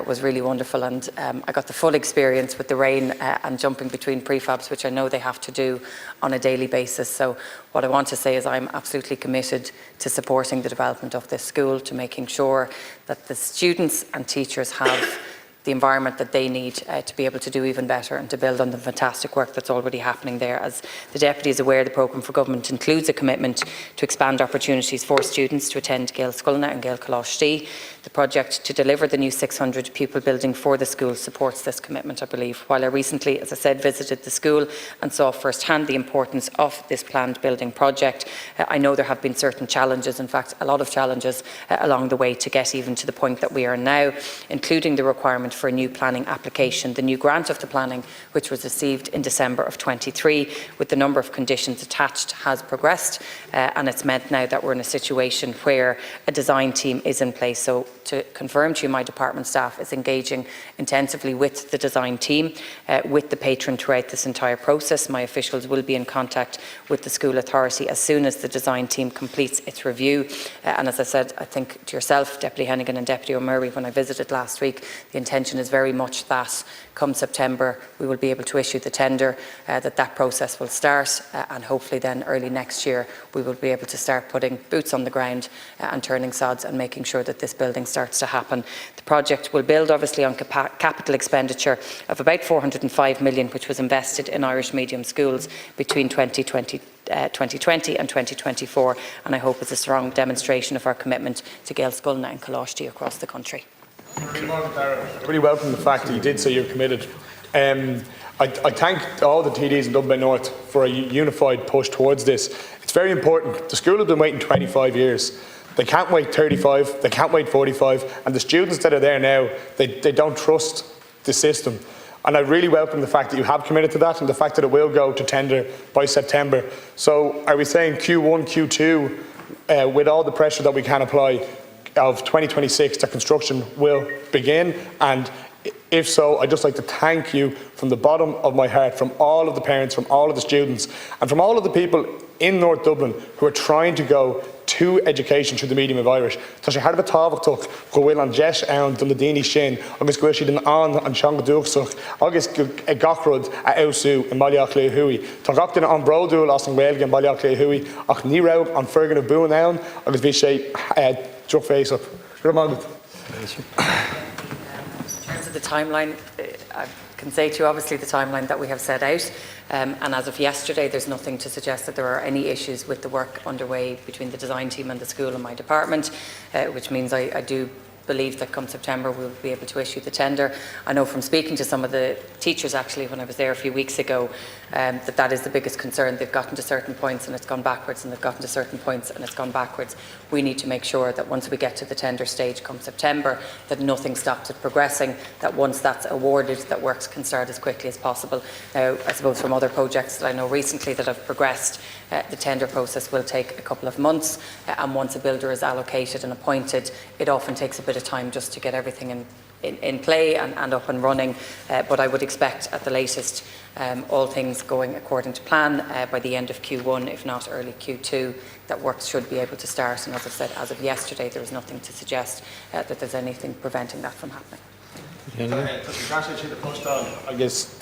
was really wonderful. And I got the full experience with the rain and jumping between prefabs, which I know they have to do on a daily basis. So what I want to say is I'm absolutely committed to supporting the development of this school, to making sure that the students and teachers have the environment that they need to be able to do even better and to build on the fantastic work that's already happening there. As the Deputy is aware, the programme for government includes a commitment to expand opportunities for students to attend Gael Scoilna and Gael Coláistí. The project to deliver the new 600 pupil building for the school supports this commitment, I believe. While I recently, as I said, visited the school and saw firsthand the importance of this planned building project, I know there have been certain challenges, in fact a lot of challenges along the way to get even to the point that we are now, including the requirement for a new planning application. The new grant of the planning, which was received in December of 23, with the number of conditions attached, has progressed, and it's meant now that we're in a situation where a design team is in place. So to confirm to you, my department staff is engaging intensively with the design team, with the patron throughout this entire process. My officials will be in contact with the school authority as soon as the design team completes its review. And as I said, I think to yourself, Deputy Hennigan and Deputy O'Murray, when I visited last week, the intention is very much that come September we will be able to issue the tender, that process will start, and hopefully then early next year we will be able to start putting boots on the ground and turning sods and making sure that this building starts to happen. The project will build obviously on capital expenditure of about 405 million, which was invested in Irish medium schools between 2020 and 2024, and I hope it's a strong demonstration of our commitment to Gael Scoilna and Coláistí across the country. I really welcome the fact that you did say you're committed. I thank all the TDs in Dublin North for a unified push towards this. It's very important. The school has been waiting 25 years. They can't wait 35, they can't wait 45, and the students that are there now, they don't trust the system. And I really welcome the fact that you have committed to that and the fact that it will go to tender by September. So are we saying Q1, Q2, with all the pressure that we can apply, of 2026 that construction will begin? And if so, I'd just like to thank you from the bottom of my heart, from all of the parents, from all of the students, and from all of the people in North Dublin who are trying to go to education through the medium of Irish. Tá sé harba tábhachtach go bhfuil an deis ann do na daoine sin, agus go bhfuil siad an seanga dúchsach, agus gachrod a ausú in Bailiach le Hui. Tá gach duine an bródúil as an Gaeilge in Bailiach le Hui, ach ní raibh an fergan of buan ann, agus bhí sé drug face up. In terms of the timeline, I can say to you obviously the timeline that we have set out, and as of yesterday there's nothing to suggest that there are any issues with the work underway between the design team and the school and my department, which means I do believe that come September we'll be able to issue the tender. I know from speaking to some of the teachers actually when I was there a few weeks ago that is the biggest concern. They've gotten to certain points and it's gone backwards, and they've gotten to certain points and it's gone backwards. We need to make sure that once we get to the tender stage come September, that nothing stops it progressing, that once that's awarded, that works can start as quickly as possible. Now, I suppose from other projects that I know recently that have progressed, the tender process will take a couple of months, and once a builder is allocated and appointed, it often takes a bit of time just to get everything in play and up and running, but I would expect at the latest, all things going according to plan, by the end of Q1, if not early Q2, that works should be able to start. And as I said, as of yesterday, there is nothing to suggest that there's anything preventing that from happening. I guess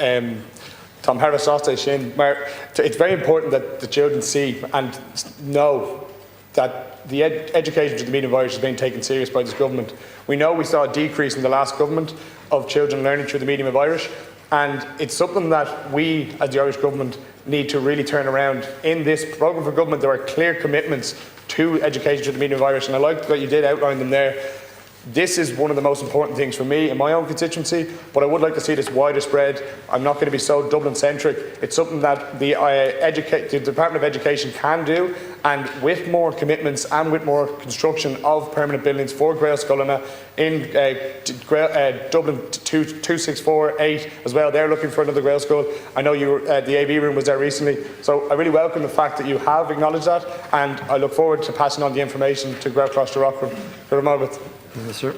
Tom Harris also saying, it's very important that the children see and know that the education to the medium of Irish is being taken serious by this government. We know we saw a decrease in the last government of children learning through the medium of Irish, and it's something that we as the Irish government need to really turn around. In this programme for government there are clear commitments to education to the medium of Irish, and I like that you did outline them there. This is one of the most important things for me in my own constituency, but I would like to see this wider spread. I'm not going to be so Dublin-centric. It's something that the Department of Education can do, and with more commitments and with more construction of permanent buildings for Grail Scoilna in Dublin 2648 as well. They're looking for another Grail School. I know the AV room was there recently, so I really welcome the fact that you have acknowledged that, and I look forward to passing on the information to Grail Cluster Rockford. Yes, sir.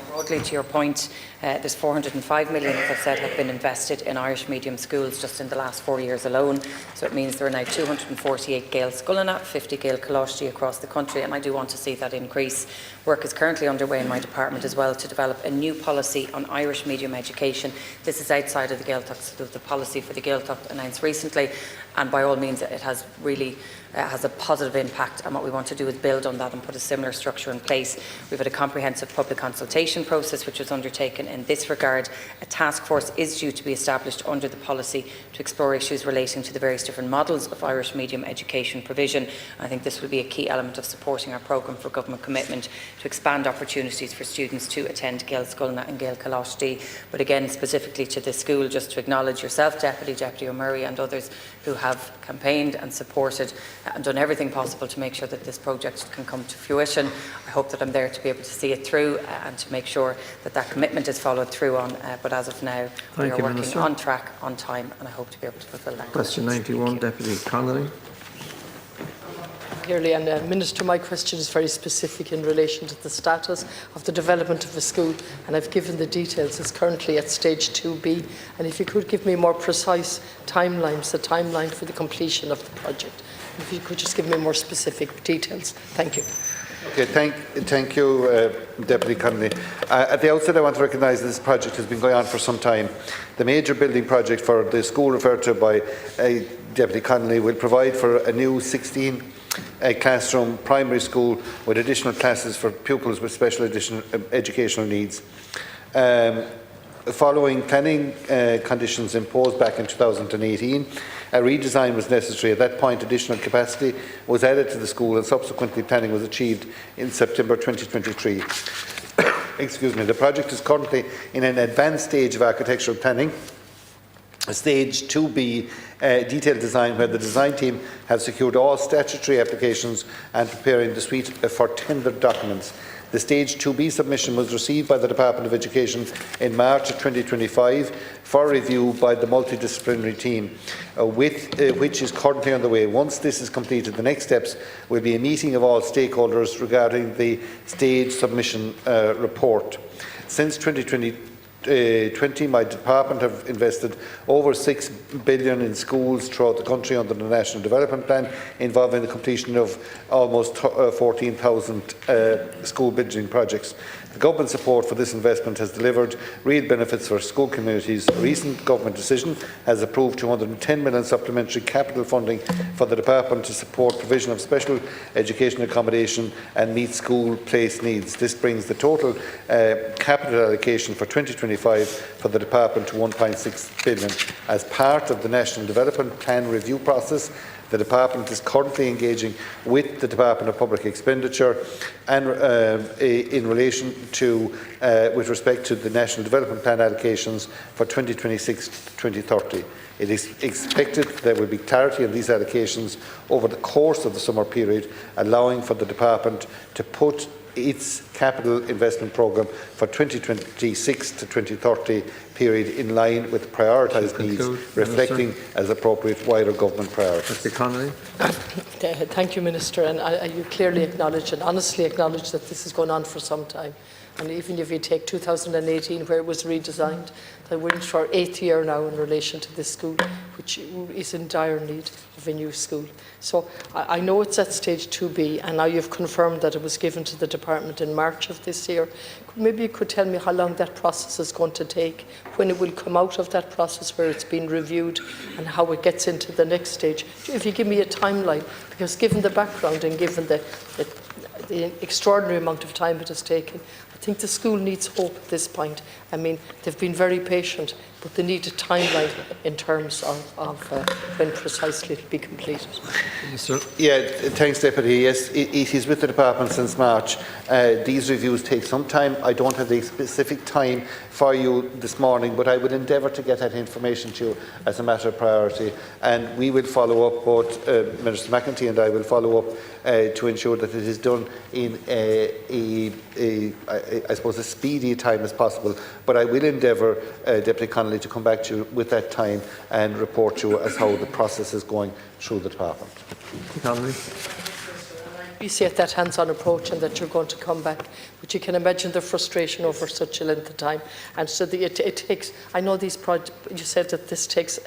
Broadly to your point, there's 405 million, as I've said, have been invested in Irish medium schools just in the last 4 years alone. So it means there are now 248 Gael Scoilna, 50 Gael Coláistí across the country, and I do want to see that increase. Work is currently underway in my department as well to develop a new policy on Irish medium education. This is outside of the Gaeltacht, the policy for the Gaeltacht announced recently, and by all means it has really has a positive impact, and what we want to do is build on that and put a similar structure in place. We've had a comprehensive public consultation process which was undertaken in this regard. A task force is due to be established under the policy to explore issues relating to the various different models of Irish medium education provision. I think this will be a key element of supporting our programme for government commitment to expand opportunities for students to attend Gael Scoilna and Gael Coláistí. But again, specifically to the school, just to acknowledge yourself, Deputy O'Murray, and others who have campaigned and supported and done everything possible to make sure that this project can come to fruition. I hope that I'm there to be able to see it through and to make sure that that commitment is followed through on. But as of now, we are working on track, on time, and I hope to be able to fulfil that. Question 91, Deputy Connolly. And Minister, my question is very specific in relation to the status of the development of the school, and I've given the details. It's currently at stage 2B, and if you could give me more precise timelines, the timeline for the completion of the project. If you could just give me more specific details. Thank you. Okay, thank you, Deputy Connolly. At the outset, I want to recognise that this project has been going on for some time. The major building project for the school referred to by Deputy Connolly will provide for a new 16 classroom primary school with additional classes for pupils with special educational needs. Following planning conditions imposed back in 2018, a redesign was necessary. At that point, additional capacity was added to the school, and subsequently planning was achieved in September 2023. Excuse me. The project is currently in an advanced stage of architectural planning. Stage 2B detailed design, where the design team have secured all statutory applications and preparing the suite for tendered documents. The Stage 2B submission was received by the Department of Education in March of 2025 for review by the multidisciplinary team, which is currently underway. Once this is completed, the next steps will be a meeting of all stakeholders regarding the stage submission report. Since 2020, my department have invested over $6 billion in schools throughout the country under the National Development Plan, involving the completion of almost 14,000 school building projects. The government support for this investment has delivered real benefits for school communities. A recent government decision has approved $210 million supplementary capital funding for the department to support provision of special education accommodation and meet school place needs. This brings the total capital allocation for 2025 for the department to $1.6 billion. As part of the National Development Plan review process, The department is currently engaging with the Department of Public Expenditure and in relation to, with respect to the National Development Plan allocations for 2026-2030. It is expected there will be clarity on these allocations over the course of the summer period, allowing for the department to put its capital investment programme for 2026 to 2030 period in line with prioritised needs, reflecting as appropriate wider government priorities. Mr. Connolly. Thank you, Minister. And you clearly acknowledge and honestly acknowledge that this has gone on for some time. And even if you take 2018, where it was redesigned, that we're into our 8th year now in relation to this school, which is in dire need of a new school. So I know it's at stage 2B, and now you've confirmed that it was given to the department in March of this year. Maybe you could tell me how long that process is going to take, when it will come out of that process where it's been reviewed, and how it gets into the next stage. If you give me a timeline, because given the background and given the extraordinary amount of time it has taken, I think the school needs hope at this point. I mean, they've been very patient, but they need a timeline in terms of when precisely it will be completed. Yeah, thanks, Deputy. Yes, it is with the department since March. These reviews take some time. I don't have the specific time for you this morning, but I would endeavour to get that information to you as a matter of priority. And we will follow up, both Minister McEntee and I will follow up to ensure that it is done in I suppose, as speedy a time as possible. But I will endeavour, Deputy Connolly, to come back to you with that time and report to you as how the process is going through the department. Connolly. We see that hands-on approach and that you're going to come back, but you can imagine the frustration over such a length of time. And so it takes, I know these projects, you said that this takes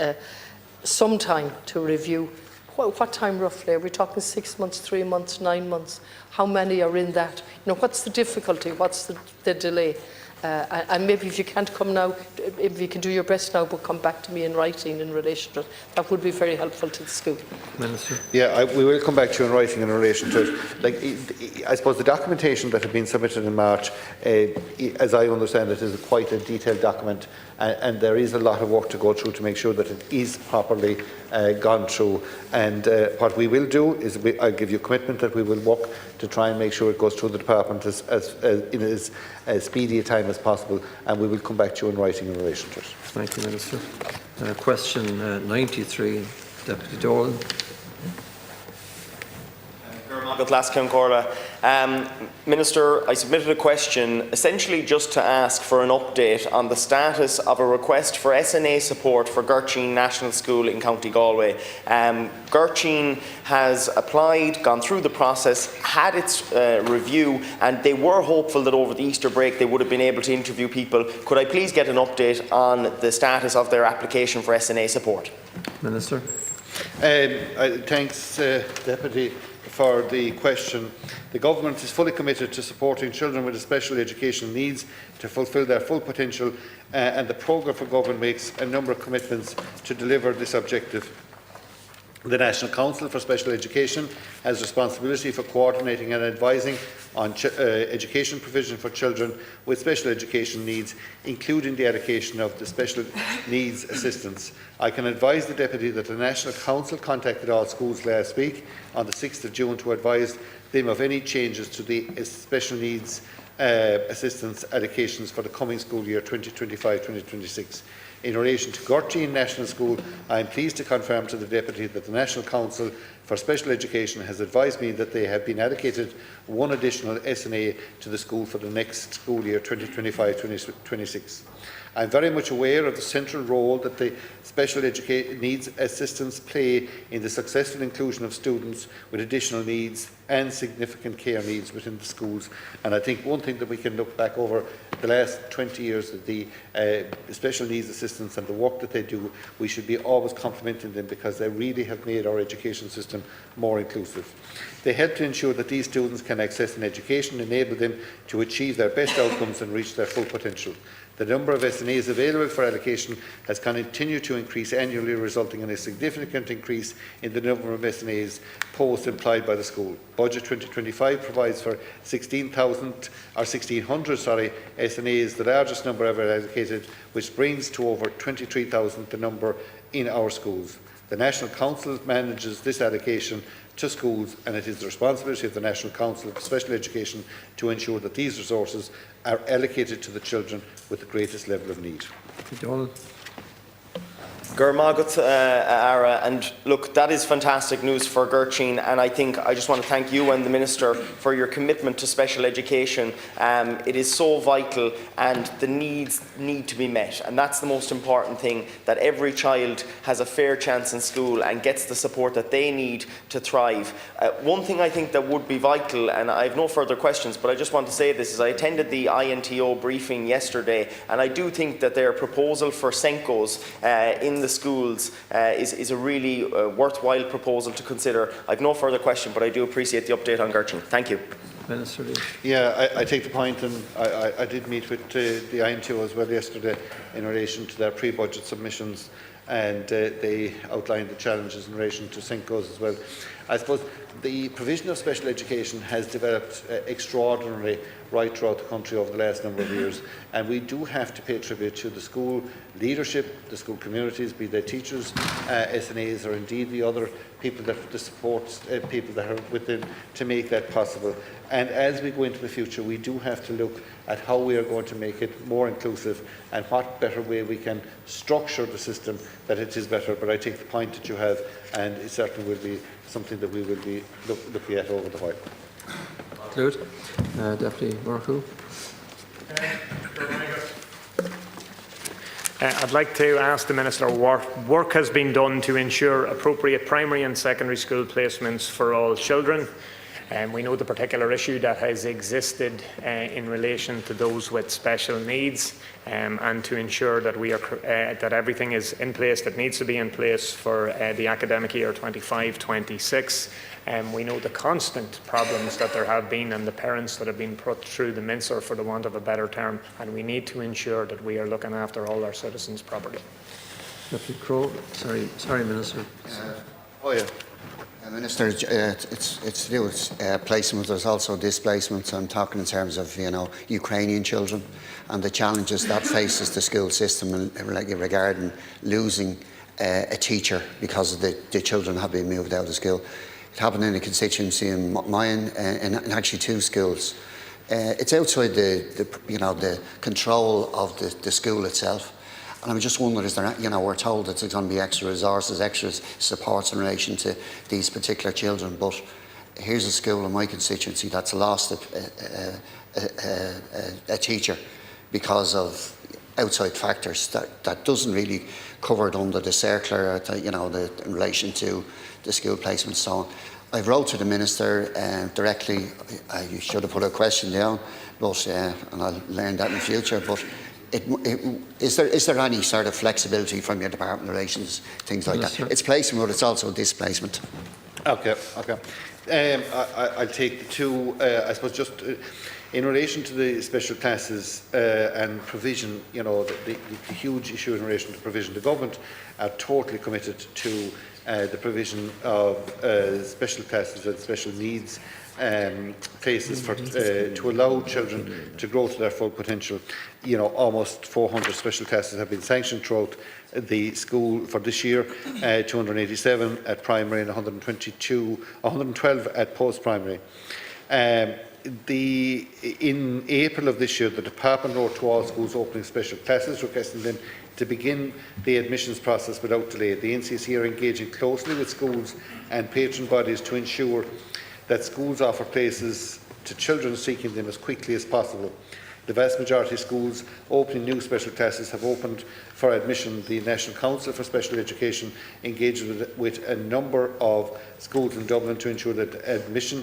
some time to review. What time roughly? Are we talking 6 months, 3 months, 9 months? How many are in that? You know, what's the difficulty? What's the delay? And maybe if you can't come now, if you can do your best now, but come back to me in writing in relation to it, that would be very helpful to the school. Minister. Yeah, we will come back to you in writing in relation to it. Like, I suppose the documentation that had been submitted in March, as I understand it, is quite a detailed document, and there is a lot of work to go through to make sure that it is properly gone through. And what we will do is, I'll give you commitment that we will work to try and make sure it goes through the department in as speedy a time as possible, and we will come back to you in writing in relation to it. Thank you, Minister. Question 93, Deputy Dolan. Minister, I submitted a question essentially just to ask for an update on the status of a request for SNA support for Gurteen National School in County Galway. Gurteen has applied, gone through the process, had its review, and they were hopeful that over the Easter break they would have been able to interview people. Could I please get an update on the status of their application for SNA support? Minister. Thanks, Deputy, for the question. The Government is fully committed to supporting children with special educational needs to fulfil their full potential, and the programme for Government makes a number of commitments to deliver this objective. The National Council for Special Education has responsibility for coordinating and advising on education provision for children with special education needs, including the allocation of the special needs assistance. I can advise the Deputy that the National Council contacted all schools last week on the 6th of June to advise them of any changes to the special needs assistance allocations for the coming school year 2025-2026. In relation to Gurteen National School, I am pleased to confirm to the Deputy that the National Council for Special Education has advised me that they have been allocated one additional SNA to the school for the next school year 2025-2026. I am very much aware of the central role that the special needs assistants play in the successful inclusion of students with additional needs and significant care needs within the schools. And I think one thing that we can look back over the last 20 years of the special needs assistants and the work that they do, we should be always complimenting them, because they really have made our education system more inclusive. They help to ensure that these students can access an education, enable them to achieve their best outcomes and reach their full potential. The number of SNAs available for allocation has continued to increase annually, resulting in a significant increase in the number of SNAs posts employed by the school. Budget 2025 provides for 1,600 SNAs, the largest number ever allocated, which brings to over 23,000 the number in our schools. The National Council manages this allocation to schools, and it is the responsibility of the National Council for Special Education to ensure that these resources are allocated to the children with the greatest level of need. Donald. Gurmagat Ara, and look, that is fantastic news for Gertrude, and I think I just want to thank you and the Minister for your commitment to special education. It is so vital, and the needs need to be met, and that's the most important thing, that every child has a fair chance in school and gets the support that they need to thrive. One thing I think that would be vital, and I have no further questions, but I just want to say this, is I attended the INTO briefing yesterday, and I do think that their proposal for Senkos in the schools is a really worthwhile proposal to consider. I have no further question, but I do appreciate the update on Gertrude. Thank you. Minister. Yeah, I take the point, and I did meet with the INTO as well yesterday in relation to their pre-budget submissions, and they outlined the challenges in relation to Senkos as well. I suppose the provision of special education has developed extraordinarily right throughout the country over the last number of years, and we do have to pay tribute to the school leadership, the school communities, be they teachers, SNAs, or indeed the other people that the support people that are within to make that possible. And as we go into the future, we do have to look at how we are going to make it more inclusive and what better way we can structure the system that it is better. But I take the point that you have, and it certainly will be something that we will be looking at over the while. Conclude. Deputy Markle. I'd like to ask the Minister what work has been done to ensure appropriate primary and secondary school placements for all children. We know the particular issue that has existed in relation to those with special needs, and to ensure that that everything is in place that needs to be in place for the academic year 25-26. We know the constant problems that there have been and the parents that have been put through the mincer, for the want of a better term, and we need to ensure that we are looking after all our citizens properly. Deputy Crowe. Sorry, Minister. Oh yeah. Minister, it's to do with placement. There's also displacement. I'm talking in terms of Ukrainian children and the challenges that faces the school system regarding losing a teacher because the children have been moved out of school. It happened in a constituency in mine, in actually 2 schools. It's outside the control of the school itself. And I'm just wondering, is there, we're told that there's going to be extra resources, extra supports in relation to these particular children, but here's a school in my constituency that's lost a teacher because of outside factors that doesn't really covered under the circular, in relation to the school placement and so on. I wrote to the Minister directly. You should have put a question down, but and I'll learn that in the future. But is there any sort of flexibility from your department relations, things like that? It's placement, but it's also displacement. Okay. I'll take the 2. I suppose just in relation to the special classes and provision, the huge issue in relation to provision. The government are totally committed to the provision of special classes and special needs places to allow children to grow to their full potential. Almost 400 special classes have been sanctioned throughout the school for this year, 287 at primary and 112 at post-primary. In April of this year, the department wrote to all schools opening special classes, requesting them to begin the admissions process without delay. The NCC are engaging closely with schools and patron bodies to ensure that schools offer places to children seeking them as quickly as possible. The vast majority of schools opening new special classes have opened for admission. The National Council for Special Education engaged with a number of schools in Dublin to ensure that the admission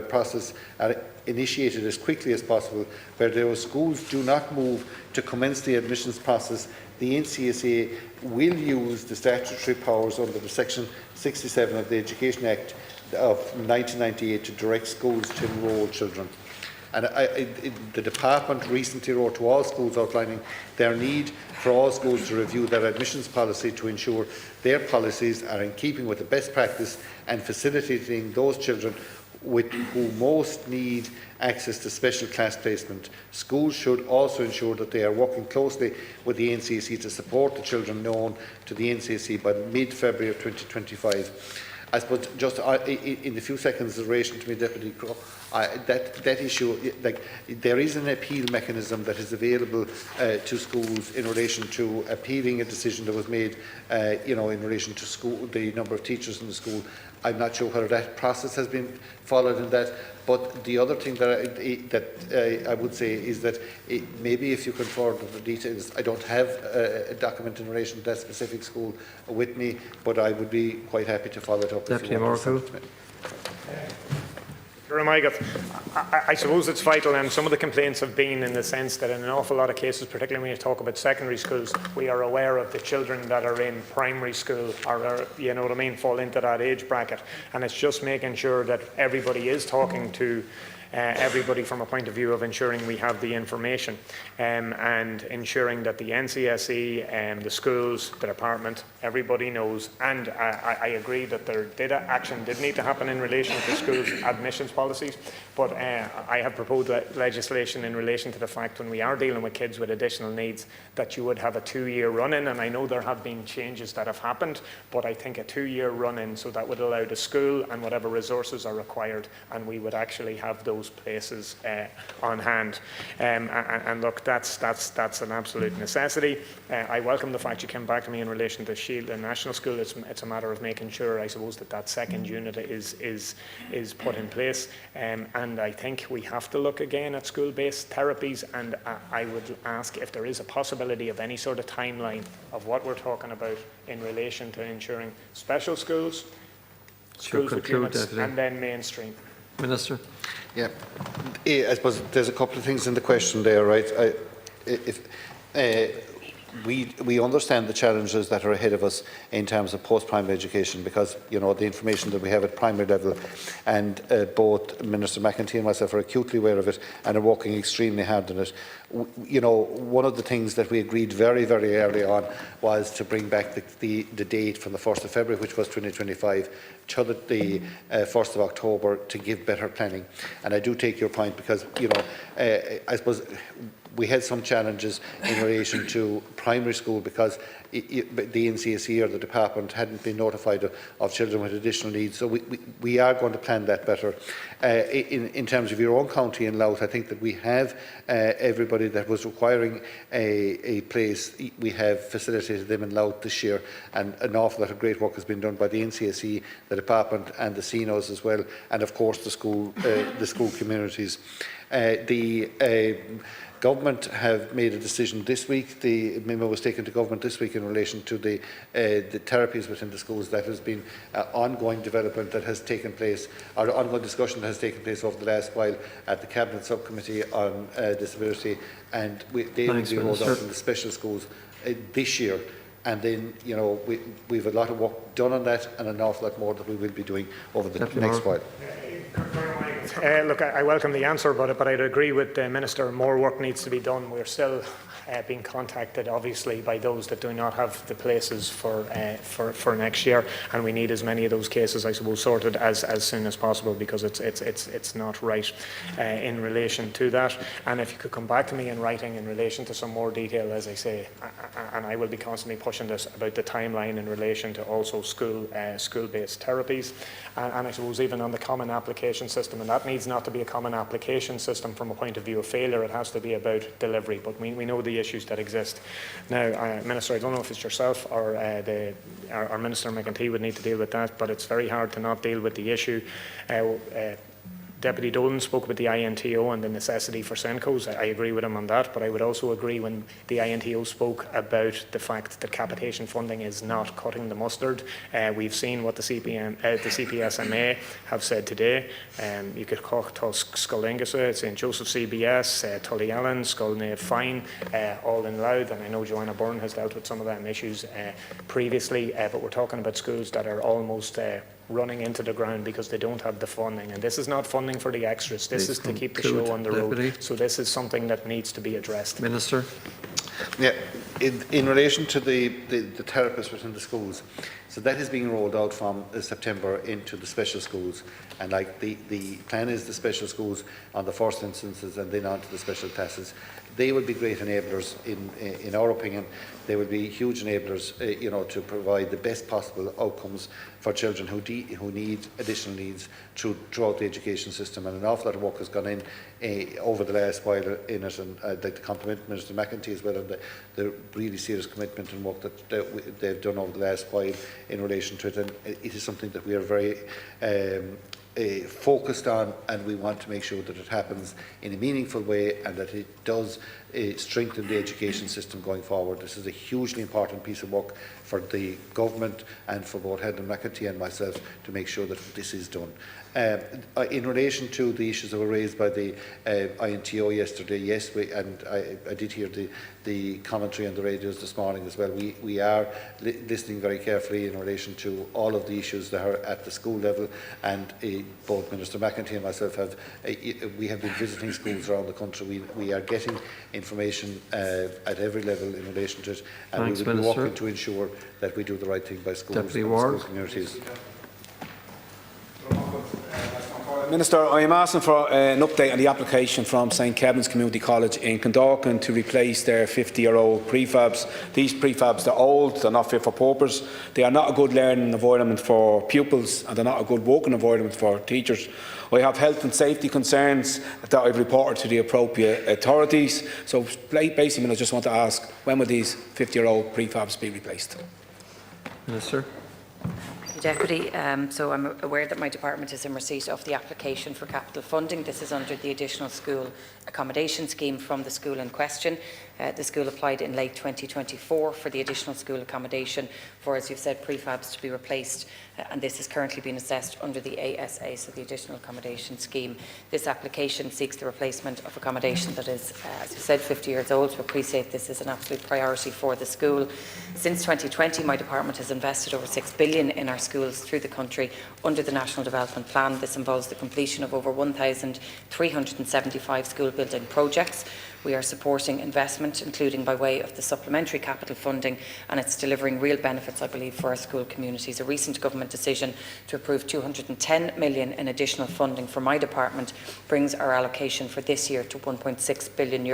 process are initiated as quickly as possible. Where those schools do not move to commence the admissions process, the NCSA will use the statutory powers under the Section 67 of the Education Act of 1998 to direct schools to enrol children. And the department recently wrote to all schools outlining their need for all schools to review their admissions policy to ensure their policies are in keeping with the best practice and facilitating those children who most need access to special class placement. Schools should also ensure that they are working closely with the NCAC to support the children known to the NCAC by mid-February of 2025. I suppose just in the few seconds in relation to me, Deputy Crow, that issue, like, there is an appeal mechanism that is available to schools in relation to appealing a decision that was made, in relation to school, the number of teachers in the school. I'm not sure whether that process has been followed in that. But the other thing that I would say is that maybe if you can forward the details, I don't have a document in relation to that specific school with me, but I would be quite happy to follow it up. Deputy Morkel. I suppose it's vital, and some of the complaints have been in the sense that in an awful lot of cases, particularly when you talk about secondary schools, we are aware of the children that are in primary school or you know what I mean, fall into that age bracket, and it's just making sure that everybody is talking to everybody from a point of view of ensuring we have the information and ensuring that the NCSE and the schools, the department, everybody knows. And I agree that action did need to happen in relation to schools' admissions policies, but I have proposed legislation in relation to the fact when we are dealing with kids with additional needs that you would have a 2-year run-in, and I know there have been changes that have happened, but I think a 2-year run-in, so that would allow the school and whatever resources are required, and we would actually have those places on hand. And look, that's an absolute necessity. I welcome the fact you came back to me in relation to Shield and National School. It's a matter of making sure, I suppose, that second unit is put in place. And I think we have to look again at school-based therapies, and I would ask if there is a possibility of any sort of timeline of what we're talking about in relation to ensuring special schools, schools with limits, and then mainstream. Minister. Yeah, I suppose there's a couple of things in the question there, right? We understand the challenges that are ahead of us in terms of post-primary education, because the information that we have at primary level, and both Minister McEntee and myself are acutely aware of it and are working extremely hard on it. One of the things that we agreed very, very early on was to bring back the date from the 1st of February, which was 2025, to the 1st of October, to give better planning. And I do take your point, because I suppose we had some challenges in relation to primary school, because the NCSE or the department hadn't been notified of children with additional needs. So we are going to plan that better. In terms of your own county in Louth, I think that we have everybody that was requiring a place. We have facilitated them in Louth this year, and an awful lot of great work has been done by the NCSE, the department, and the CNOs as well, and of course the school communities. Government have made a decision this week. The memo was taken to government this week in relation to the therapies within the schools. That has been ongoing development that has taken place, or ongoing discussion that has taken place over the last while at the Cabinet Subcommittee on Disability, and they will be rolled out in the special schools this year. And then, we've a lot of work done on that, and an awful lot more that we will be doing over the next while. Look, I welcome the answer, but I'd agree with the Minister. More work needs to be done. We're still being contacted, obviously, by those that do not have the places for next year, and we need as many of those cases, I suppose, sorted as soon as possible, because it's not right in relation to that. And if you could come back to me in writing in relation to some more detail, as I say, and I will be constantly pushing this about the timeline in relation to also school-based therapies, and I suppose even on the common application system, and that needs not to be a common application system from a point of view of failure. It has to be about delivery, but we know the issues that exist. Now, Minister, I don't know if it's yourself or our Minister McEntee would need to deal with that, but it's very hard to not deal with the issue. Deputy Dolan spoke about the INTO and the necessity for SENCOs. I agree with him on that, but I would also agree when the INTO spoke about the fact that capitation funding is not cutting the mustard. We've seen what the CPSMA have said today. You could talk to Scolinga, St Joseph CBS, Tullyallen, Scolnave Fine, all in Louth, and I know Joanna Byrne has dealt with some of them issues previously, but we're talking about schools that are almost running into the ground because they don't have the funding, and this is not funding for the extras. This is to keep the show on the road. So this is something that needs to be addressed. Minister. Yeah, in relation to the therapists within the schools, so that is being rolled out from September into the special schools, and like the plan is the special schools on the first instances and then on to the special classes. They will be great enablers, in our opinion. They will be huge enablers, to provide the best possible outcomes for children who need additional needs throughout the education system. And an awful lot of work has gone in over the last while in it, and I'd like to compliment Minister McEntee as well on the really serious commitment and work that they've done over the last while in relation to it. And it is something that we are very focused on, and we want to make sure that it happens in a meaningful way and that it does strengthen the education system going forward. This is a hugely important piece of work for the government and for both Helen McEntee and myself to make sure that this is done. In relation to the issues that were raised by the INTO yesterday, yes, and I did hear the commentary on the radios this morning as well. We are listening very carefully in relation to all of the issues that are at the school level, and both Minister McEntee and myself we have been visiting schools around the country. We are getting information at every level in relation to it, and we will be working to ensure that we do the right thing by schools and school communities. Minister, I am asking for an update on the application from St Kevin's Community College in Condorcan to replace their 50-year-old prefabs. These prefabs are old, they're not fit for purpose, they are not a good learning environment for pupils, and they're not a good working environment for teachers. I have health and safety concerns that I've reported to the appropriate authorities. So basically, I just want to ask, when will these 50-year-old prefabs be replaced? Minister. Deputy, so I'm aware that my department is in receipt of the application for capital funding. This is under the additional school accommodation scheme from the school in question. The school applied in late 2024 for the additional school accommodation for, as you've said, prefabs to be replaced, and this is currently being assessed under the ASA, so the additional accommodation scheme. This application seeks the replacement of accommodation that is, as you said, 50 years old. So appreciate this is an absolute priority for the school. Since 2020, my department has invested over $6 billion in our schools through the country under the National Development Plan. This involves the completion of over 1,375 school building projects. We are supporting investment, including by way of the supplementary capital funding, and it's delivering real benefits, I believe, for our school communities. A recent government decision to approve £210 million in additional funding for my department brings our allocation for this year to €1.6 billion.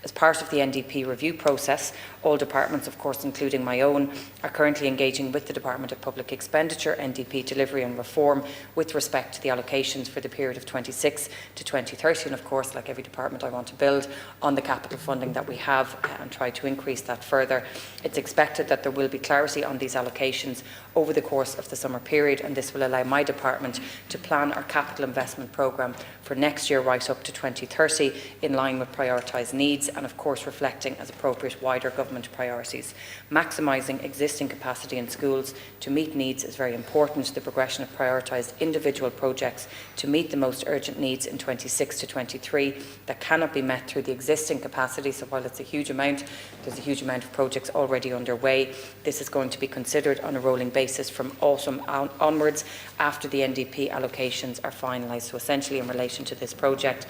As part of the NDP review process, all departments, of course, including my own, are currently engaging with the Department of Public Expenditure, NDP delivery and reform with respect to the allocations for the period of 26 to 2030. And of course, like every department, I want to build on the capital funding that we have and try to increase that further. It's expected that there will be clarity on these allocations over the course of the summer period, and this will allow my department to plan our capital investment programme for next year right up to 2030 in line with prioritised needs and of course reflecting as appropriate wider government priorities. Maximising existing capacity in schools to meet needs is very important. The progression of prioritised individual projects to meet the most urgent needs in 26 to 23 that cannot be met through the existing capacity. So while it's a huge amount, there's a huge amount of projects already underway. This is going to be considered on a rolling basis from autumn onwards after the NDP allocations are finalised. So essentially in relation to this project,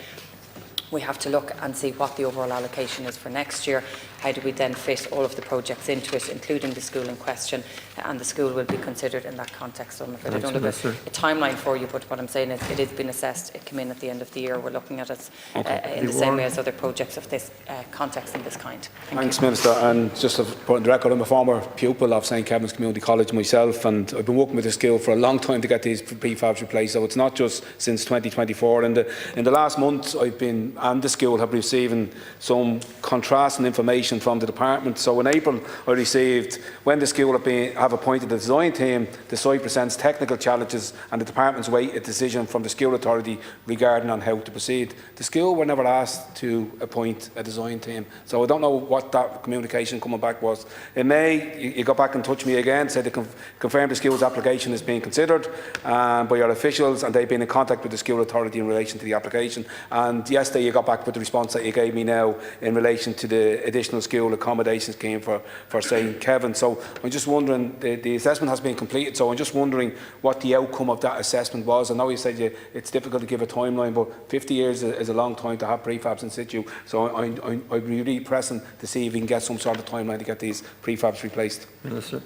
we have to look and see what the overall allocation is for next year. How do we then fit all of the projects into it, including the school in question, and the school will be considered in that context. So I'm afraid I don't have a timeline for you, but what I'm saying is it has been assessed. It came in at the end of the year. We're looking at it in the same way as other projects of this context and this kind. Thanks, Minister. And just to put on the record, I'm a former pupil of St Kevin's Community College myself, and I've been working with the school for a long time to get these prefabs replaced. So it's not just since 2024. In the last month, I've been and the school have been receiving some contrasting information from the department. So in April, I received, when the school have appointed the design team, the site presents technical challenges and the department's wait a decision from the school authority regarding on how to proceed. The school were never asked to appoint a design team. So I don't know what that communication coming back was. In May, you got back in touch with me again, said they confirmed the school's application is being considered by your officials, and they've been in contact with the school authority in relation to the application. And yes, they you got back with the response that you gave me now in relation to the additional school accommodation scheme for St. Kevin. So I'm just wondering, the assessment has been completed, so I'm just wondering what the outcome of that assessment was. I know you said it's difficult to give a timeline, but 50 years is a long time to have prefabs in situ. So I'm really pressing to see if we can get some sort of timeline to get these prefabs replaced. Minister.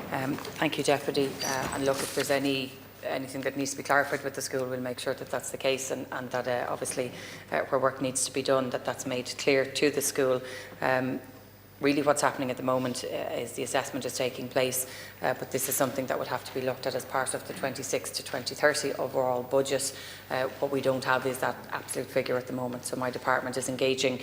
Thank you, Deputy. And look, if there's anything that needs to be clarified with the school, we'll make sure that that's the case, and that obviously where work needs to be done, that's made clear to the school. Really what's happening at the moment is the assessment is taking place, but this is something that would have to be looked at as part of the 26 to 2030 overall budget. What we don't have is that absolute figure at the moment, so my department is engaging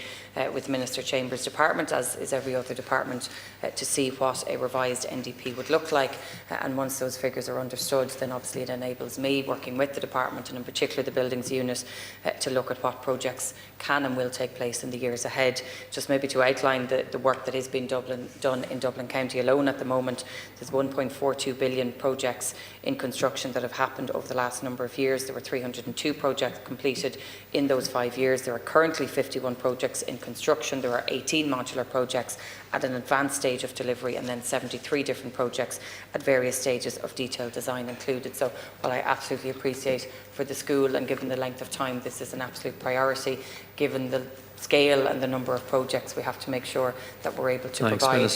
with Minister Chambers' department, as is every other department, to see what a revised NDP would look like, and once those figures are understood, then obviously it enables me, working with the department and in particular the buildings unit, to look at what projects can and will take place in the years ahead. Just maybe to outline the work that is being done in Dublin County alone at the moment, there's 1.42 billion projects in construction that have happened over the last number of years. There were 302 projects completed in those 5 years. There are currently 51 projects in construction. There are 18 modular projects at an advanced stage of delivery, and then 73 different projects at various stages of detailed design included. So while I absolutely appreciate for the school, and given the length of time, this is an absolute priority, given the scale and the number of projects, we have to make sure that we're able to provide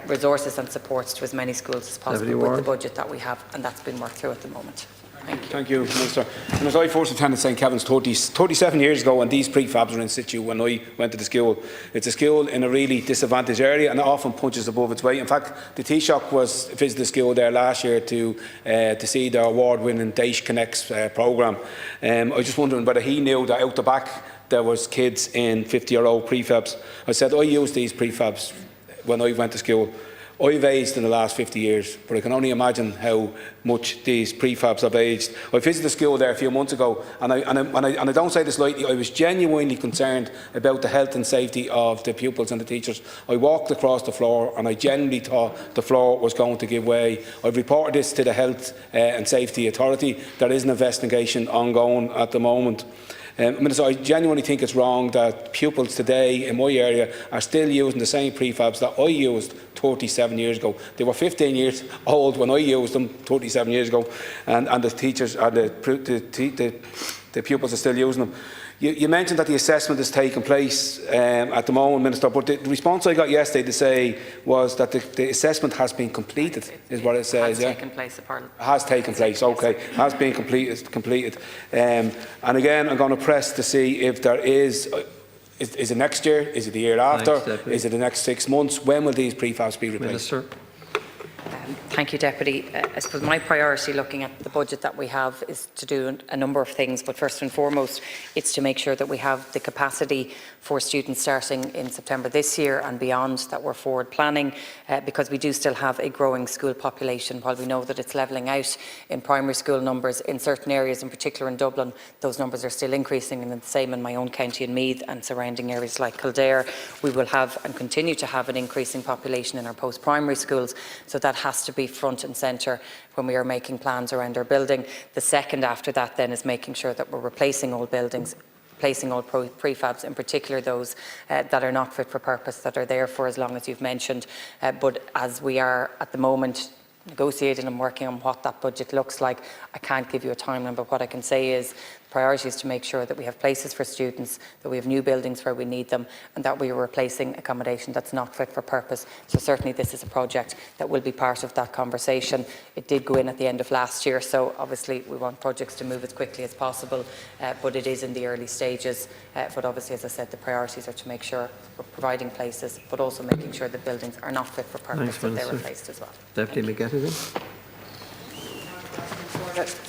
resources and supports to as many schools as possible with the budget that we have, and that's been worked through at the moment. Thank you, Minister. And as I first attended St. Kevin's 37 years ago, and these prefabs were in situ when I went to the school. It's a school in a really disadvantaged area, and it often punches above its weight. In fact, the Taoiseach visited the school there last year to see the award-winning Daesh Connects programme. I was just wondering whether he knew that out the back there was kids in 50-year-old prefabs. I said, I used these prefabs when I went to school. I've aged in the last 50 years, but I can only imagine how much these prefabs have aged. I visited the school there a few months ago, and I don't say this lightly, I was genuinely concerned about the health and safety of the pupils and the teachers. I walked across the floor, and I genuinely thought the floor was going to give way. I've reported this to the Health and Safety Authority. There is an investigation ongoing at the moment. Minister, I genuinely think it's wrong that pupils today in my area are still using the same prefabs that I used 37 years ago. They were 15 years old when I used them 37 years ago, and the teachers and the pupils are still using them. You mentioned that the assessment is taking place at the moment, Minister, but the response I got yesterday to say was that the assessment has been completed, is what it says. Has taken place, has taken place, okay. Has been completed. And again, I'm going to press to see if there is it next year? Is it the year after? Thanks, is it the next 6 months? When will these prefabs be replaced? Minister. Thank you, Deputy. I suppose my priority looking at the budget that we have is to do a number of things, but first and foremost it's to make sure that we have the capacity for students starting in September this year and beyond, that we're forward planning, because we do still have a growing school population. While we know that it's levelling out in primary school numbers in certain areas, in particular in Dublin, those numbers are still increasing, and the same in my own county in Meath and surrounding areas like Kildare. We will have and continue to have an increasing population in our post-primary schools, so that has to be front and centre when we are making plans around our building. The second after that then is making sure that we're replacing old buildings, replacing old prefabs, in particular those that are not fit for purpose, that are there for as long as you've mentioned. But as we are at the moment negotiating and working on what that budget looks like, I can't give you a timeline, but what I can say is priority is to make sure that we have places for students, that we have new buildings where we need them, and that we are replacing accommodation that's not fit for purpose. So certainly this is a project that will be part of that conversation. It did go in at the end of last year, so obviously we want projects to move as quickly as possible, but it is in the early stages. But obviously, as I said, the priorities are to make sure we're providing places, but also making sure the buildings are not fit for purpose, that they're replaced as well. Deputy McGettigan.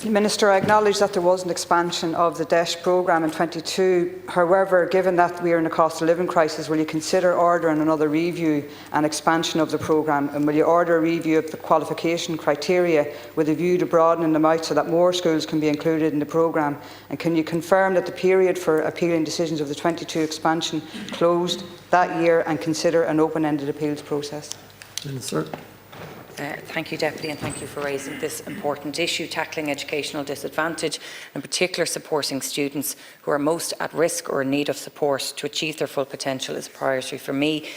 Minister, I acknowledge that there was an expansion of the DESH programme in 22. However, given that we are in a cost of living crisis, will you consider ordering another review and expansion of the programme? And will you order a review of the qualification criteria with a view to broadening them out so that more schools can be included in the programme? And can you confirm that the period for appealing decisions of the 22 expansion closed that year, and consider an open-ended appeals process? Minister. Thank you, Deputy, and thank you for raising this important issue. Tackling educational disadvantage, in particular supporting students who are most at risk or in need of support to achieve their full potential, is a priority for me,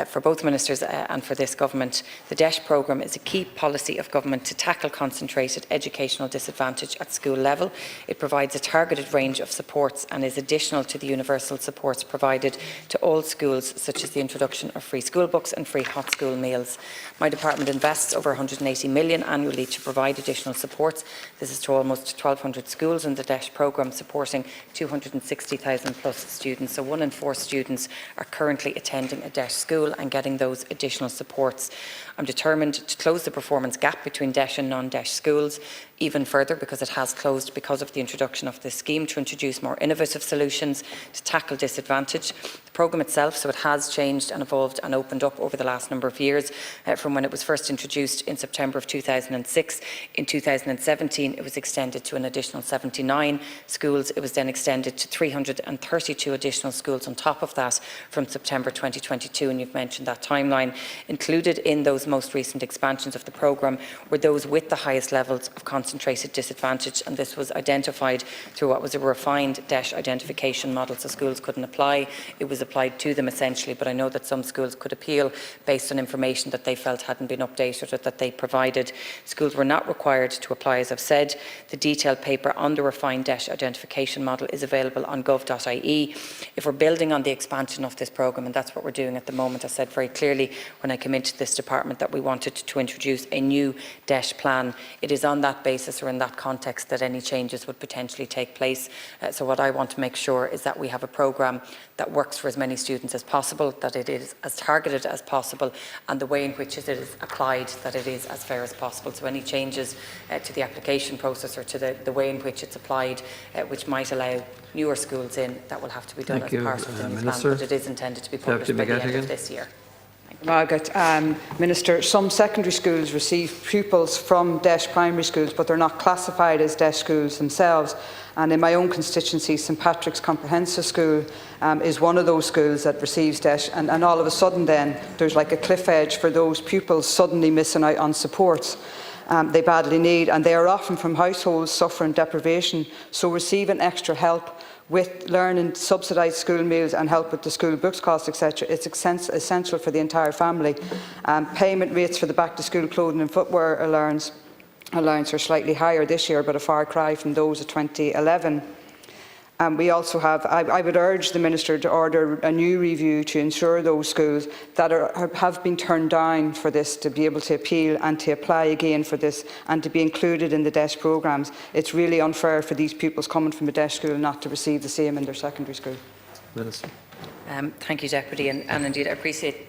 for both ministers and for this government. The DESH programme is a key policy of government to tackle concentrated educational disadvantage at school level. It provides a targeted range of supports and is additional to the universal supports provided to all schools, such as the introduction of free school books and free hot school meals. My department invests over 180 million annually to provide additional supports. This is to almost 1,200 schools in the DESH programme, supporting 260,000 plus students. So 1 in 4 students are currently attending a DESH school and getting those additional supports. I'm determined to close the performance gap between DESH and non-DESH schools even further, because it has closed because of the introduction of this scheme to introduce more innovative solutions to tackle disadvantage. The programme itself, so it has changed and evolved and opened up over the last number of years, from when it was first introduced in September of 2006. In 2017 it was extended to an additional 79 schools. It was then extended to 332 additional schools on top of that from September 2022, and you've mentioned that timeline. Included in those most recent expansions of the programme were those with the highest levels of concentrated disadvantage, and this was identified through what was a refined DESH identification model, so schools couldn't apply. It was applied to them essentially, but I know that some schools could appeal based on information that they felt hadn't been updated or that they provided. Schools were not required to apply, as I've said. The detailed paper on the refined DESH identification model is available on gov.ie. If we're building on the expansion of this programme, and that's what we're doing at the moment, I said very clearly when I came into this department that we wanted to introduce a new DESH plan. It is on that basis or in that context that any changes would potentially take place. So what I want to make sure is that we have a programme that works for as many students as possible, that it is as targeted as possible, and the way in which it is applied, that it is as fair as possible. So any changes to the application process or to the way in which it's applied, which might allow newer schools in, that will have to be done as part of the new plan, but it is intended to be published by the end of this year. Margaret, Minister, some secondary schools receive pupils from DESH primary schools, but they're not classified as DESH schools themselves. And in my own constituency, St Patrick's Comprehensive School is one of those schools that receives DESH, and all of a sudden then there's like a cliff edge for those pupils suddenly missing out on supports they badly need, and they are often from households suffering deprivation, so receiving extra help with learning, subsidised school meals and help with the school books costs, etc. It's essential for the entire family. Payment rates for the back-to-school clothing and footwear allowance are slightly higher this year, but a far cry from those of 2011. We also have, I would urge the Minister to order a new review to ensure those schools that have been turned down for this to be able to appeal and to apply again for this and to be included in the DESH programmes. It's really unfair for these pupils coming from a DESH school not to receive the same in their secondary school. Minister. Thank you, Deputy, and indeed I appreciate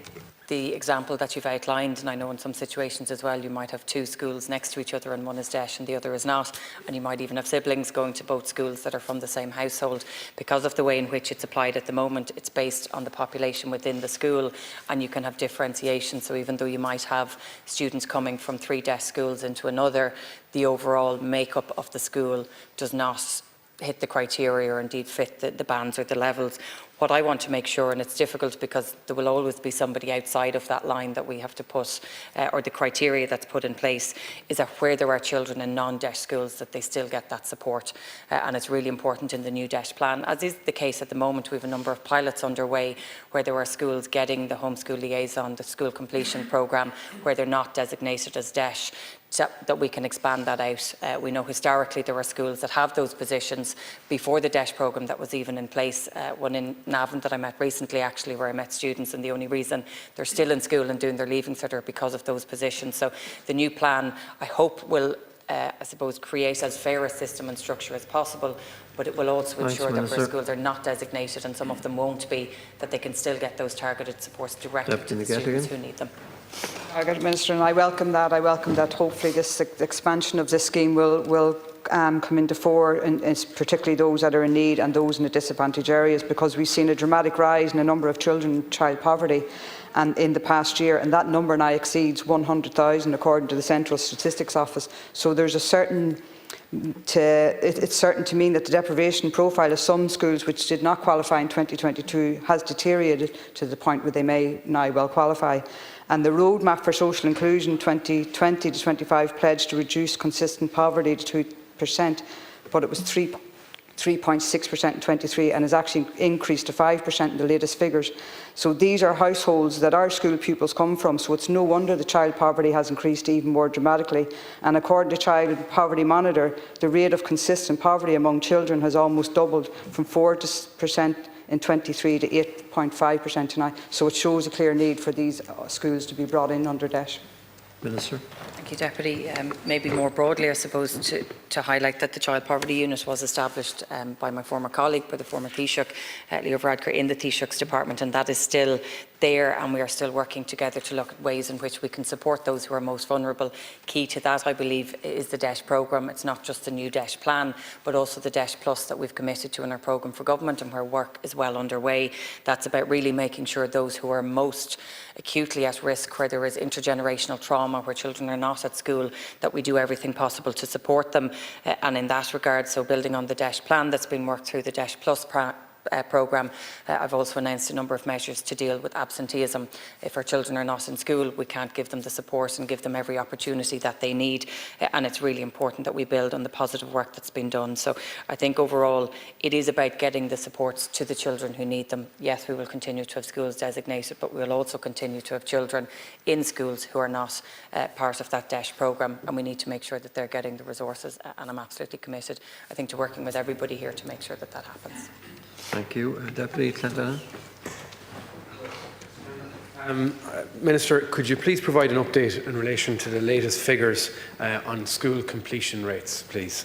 the example that you've outlined, and I know in some situations as well you might have 2 schools next to each other and one is DESH and the other is not, and you might even have siblings going to both schools that are from the same household. Because of the way in which it's applied at the moment, it's based on the population within the school, and you can have differentiation. So even though you might have students coming from 3 DESH schools into another, the overall makeup of the school does not hit the criteria or indeed fit the bands or the levels. What I want to make sure, and it's difficult because there will always be somebody outside of that line that we have to put, or the criteria that's put in place, is that where there are children in non-DESH schools, that they still get that support. And it's really important in the new DESH plan, as is the case at the moment. We have a number of pilots underway where there are schools getting the homeschool liaison, the school completion programme, where they're not designated as DESH, that we can expand that out. We know historically there were schools that have those positions before the DESH programme that was even in place. One in Navan that I met recently, actually, where I met students, and the only reason they're still in school and doing their leaving cert are because of those positions. So the new plan, I hope, will I suppose, create as fair a system and structure as possible, but it will also ensure that where schools are not designated, and some of them won't be, that they can still get those targeted supports directly to the students who need them. Minister, and I welcome that. I welcome that hopefully this expansion of this scheme will come into fore, and particularly those that are in need and those in the disadvantaged areas, because we've seen a dramatic rise in the number of children in child poverty and in the past year, and that number now exceeds 100,000 according to the Central Statistics Office. So there's a certain it's certain to mean that the deprivation profile of some schools which did not qualify in 2022 has deteriorated to the point where they may now well qualify. And the Roadmap for Social Inclusion 2020 to 25 pledged to reduce consistent poverty to 2%, but it was 3.6% in 23 and has actually increased to 5% in the latest figures. So these are households that our school pupils come from, so it's no wonder the child poverty has increased even more dramatically. And according to Child Poverty Monitor, the rate of consistent poverty among children has almost doubled from 4% in 23 to 8.5% tonight. So it shows a clear need for these schools to be brought in under debt. Minister. Thank you, Deputy. Maybe more broadly, I suppose, to highlight that the Child Poverty Unit was established by my former colleague, by the former Taoiseach, Leo Varadkar, in the Taoiseach's department, and that is still there, and we are still working together to look at ways in which we can support those who are most vulnerable. Key to that, I believe, is the DESH programme. It's not just the new DESH plan, but also the DESH Plus that we've committed to in our programme for government, and where work is well underway. That's about really making sure those who are most acutely at risk, where there is intergenerational trauma, where children are not at school, that we do everything possible to support them. And in that regard, so building on the DESH plan that's been worked through the DESH Plus programme, I've also announced a number of measures to deal with absenteeism. If our children are not in school, we can't give them the support and give them every opportunity that they need, and it's really important that we build on the positive work that's been done. So I think overall it is about getting the supports to the children who need them. Yes, we will continue to have schools designated, but we will also continue to have children in schools who are not part of that DESH programme, and we need to make sure that they're getting the resources, and I'm absolutely committed, I think, to working with everybody here to make sure that that happens. Thank you. Deputy Clendenin. Minister, could you please provide an update in relation to the latest figures on school completion rates, please?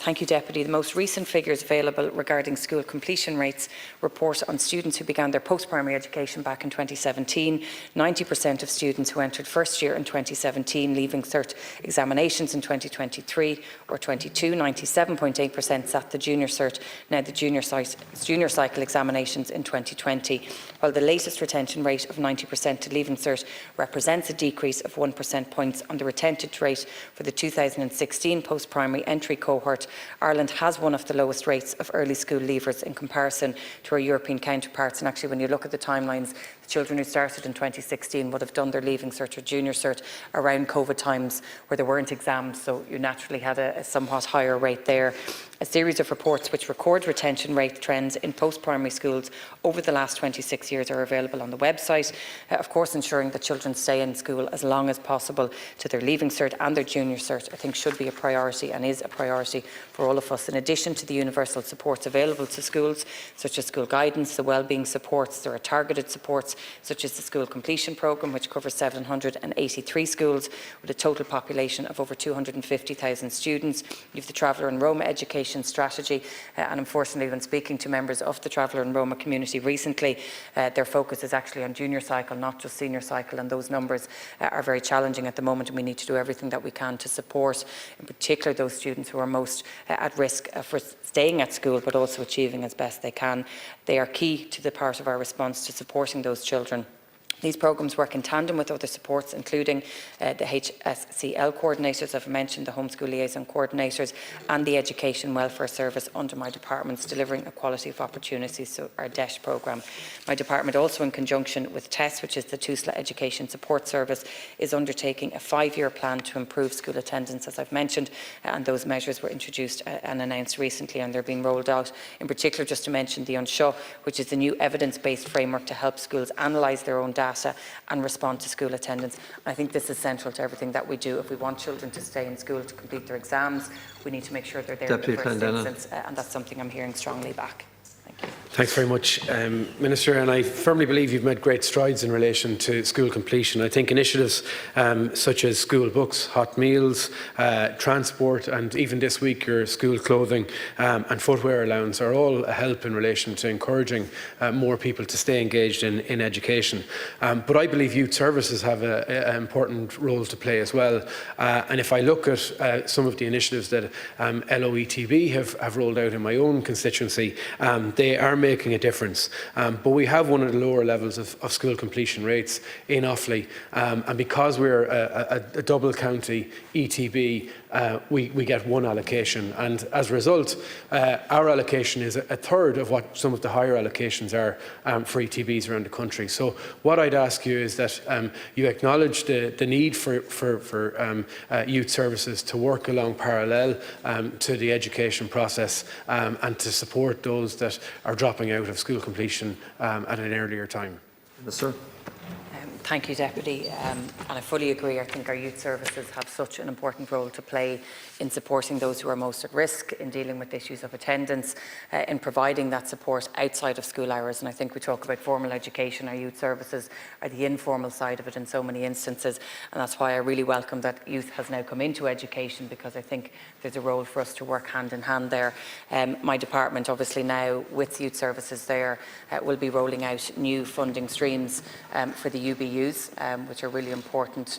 Thank you, Deputy. The most recent figures available regarding school completion rates report on students who began their post-primary education back in 2017. 90% of students who entered first year in 2017 leaving cert examinations in 2023 or 22. 97.8% sat the junior cert, now the junior cycle examinations in 2020. While the latest retention rate of 90% to leaving cert represents a decrease of 1% points on the retention rate for the 2016 post-primary entry cohort, Ireland has one of the lowest rates of early school leavers in comparison to our European counterparts. And actually, when you look at the timelines, the children who started in 2016 would have done their leaving cert or junior cert around COVID times where there weren't exams, so you naturally had a somewhat higher rate there. A series of reports which record retention rate trends in post-primary schools over the last 26 years are available on the website. Of course, ensuring that children stay in school as long as possible to their leaving cert and their junior cert, I think, should be a priority and is a priority for all of us. In addition to the universal supports available to schools, such as school guidance, the wellbeing supports, there are targeted supports, such as the school completion programme, which covers 783 schools with a total population of over 250,000 students. You have the Traveller and Roma education strategy, and unfortunately, when speaking to members of the Traveller and Roma community recently, their focus is actually on junior cycle, not just senior cycle, and those numbers are very challenging at the moment, and we need to do everything that we can to support, in particular, those students who are most at risk for staying at school, but also achieving as best they can. They are key to the part of our response to supporting those children. These programmes work in tandem with other supports, including the HSCL coordinators, I've mentioned, the homeschool liaison coordinators, and the Education Welfare Service under my department's delivering equality of opportunities, so our DESH programme. My department also, in conjunction with TESS, which is the TUSLA Education Support Service, is undertaking a 5-year plan to improve school attendance, as I've mentioned, and those measures were introduced and announced recently, and they're being rolled out. In particular, just to mention the Unseo, which is the new evidence-based framework to help schools analyse their own data and respond to school attendance. I think this is central to everything that we do. If we want children to stay in school to complete their exams, we need to make sure they're there in the first instance, and that's something I'm hearing strongly back. Thank you. Thanks very much, Minister, and I firmly believe you've made great strides in relation to school completion. I think initiatives such as school books, hot meals, transport, and even this week your school clothing and footwear allowance are all a help in relation to encouraging more people to stay engaged in education. But I believe youth services have an important role to play as well. And if I look at some of the initiatives that LOETB have rolled out in my own constituency, they are making a difference. But we have one of the lower levels of school completion rates in Offaly. And because we're a double county ETB, we get one allocation. And as a result, our allocation is a third of what some of the higher allocations are for ETBs around the country. So what I'd ask you is that you acknowledge the need for youth services to work along parallel to the education process and to support those that are dropping out of school completion at an earlier time. Minister. Thank you, Deputy. And I fully agree. I think our youth services have such an important role to play in supporting those who are most at risk, in dealing with issues of attendance, in providing that support outside of school hours. And I think we talk about formal education. Our youth services are the informal side of it in so many instances. And that's why I really welcome that youth has now come into education, because I think there's a role for us to work hand in hand there. My department, obviously now with youth services there, will be rolling out new funding streams for the UBUs, which are really important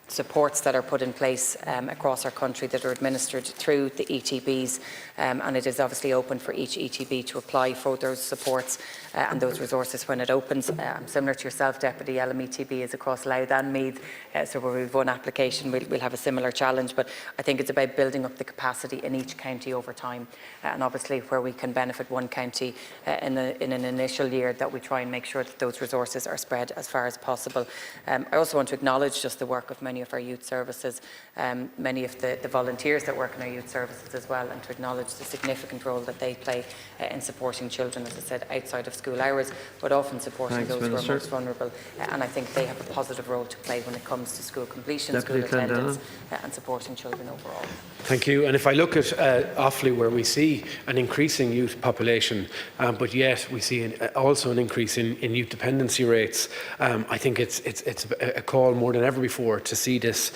supports that are put in place across our country that are administered through the ETBs, and it is obviously open for each ETB to apply for those supports and those resources when it opens. Similar to yourself, Deputy, LMETB is across Louth and Meath, so where we've one application we'll have a similar challenge, but I think it's about building up the capacity in each county over time, and obviously where we can benefit one county in an initial year, that we try and make sure that those resources are spread as far as possible. I also want to acknowledge just the work of many of our youth services, many of the volunteers that work in our youth services as well, and to acknowledge the significant role that they play in supporting children, as I said, outside of school hours, but often supporting those who are most vulnerable. And I think they have a positive role to play when it comes to school completion, school attendance, and supporting children overall. Thank you. And if I look at Offaly, where we see an increasing youth population, but yet we see also an increase in youth dependency rates, I think it's a call more than ever before to see this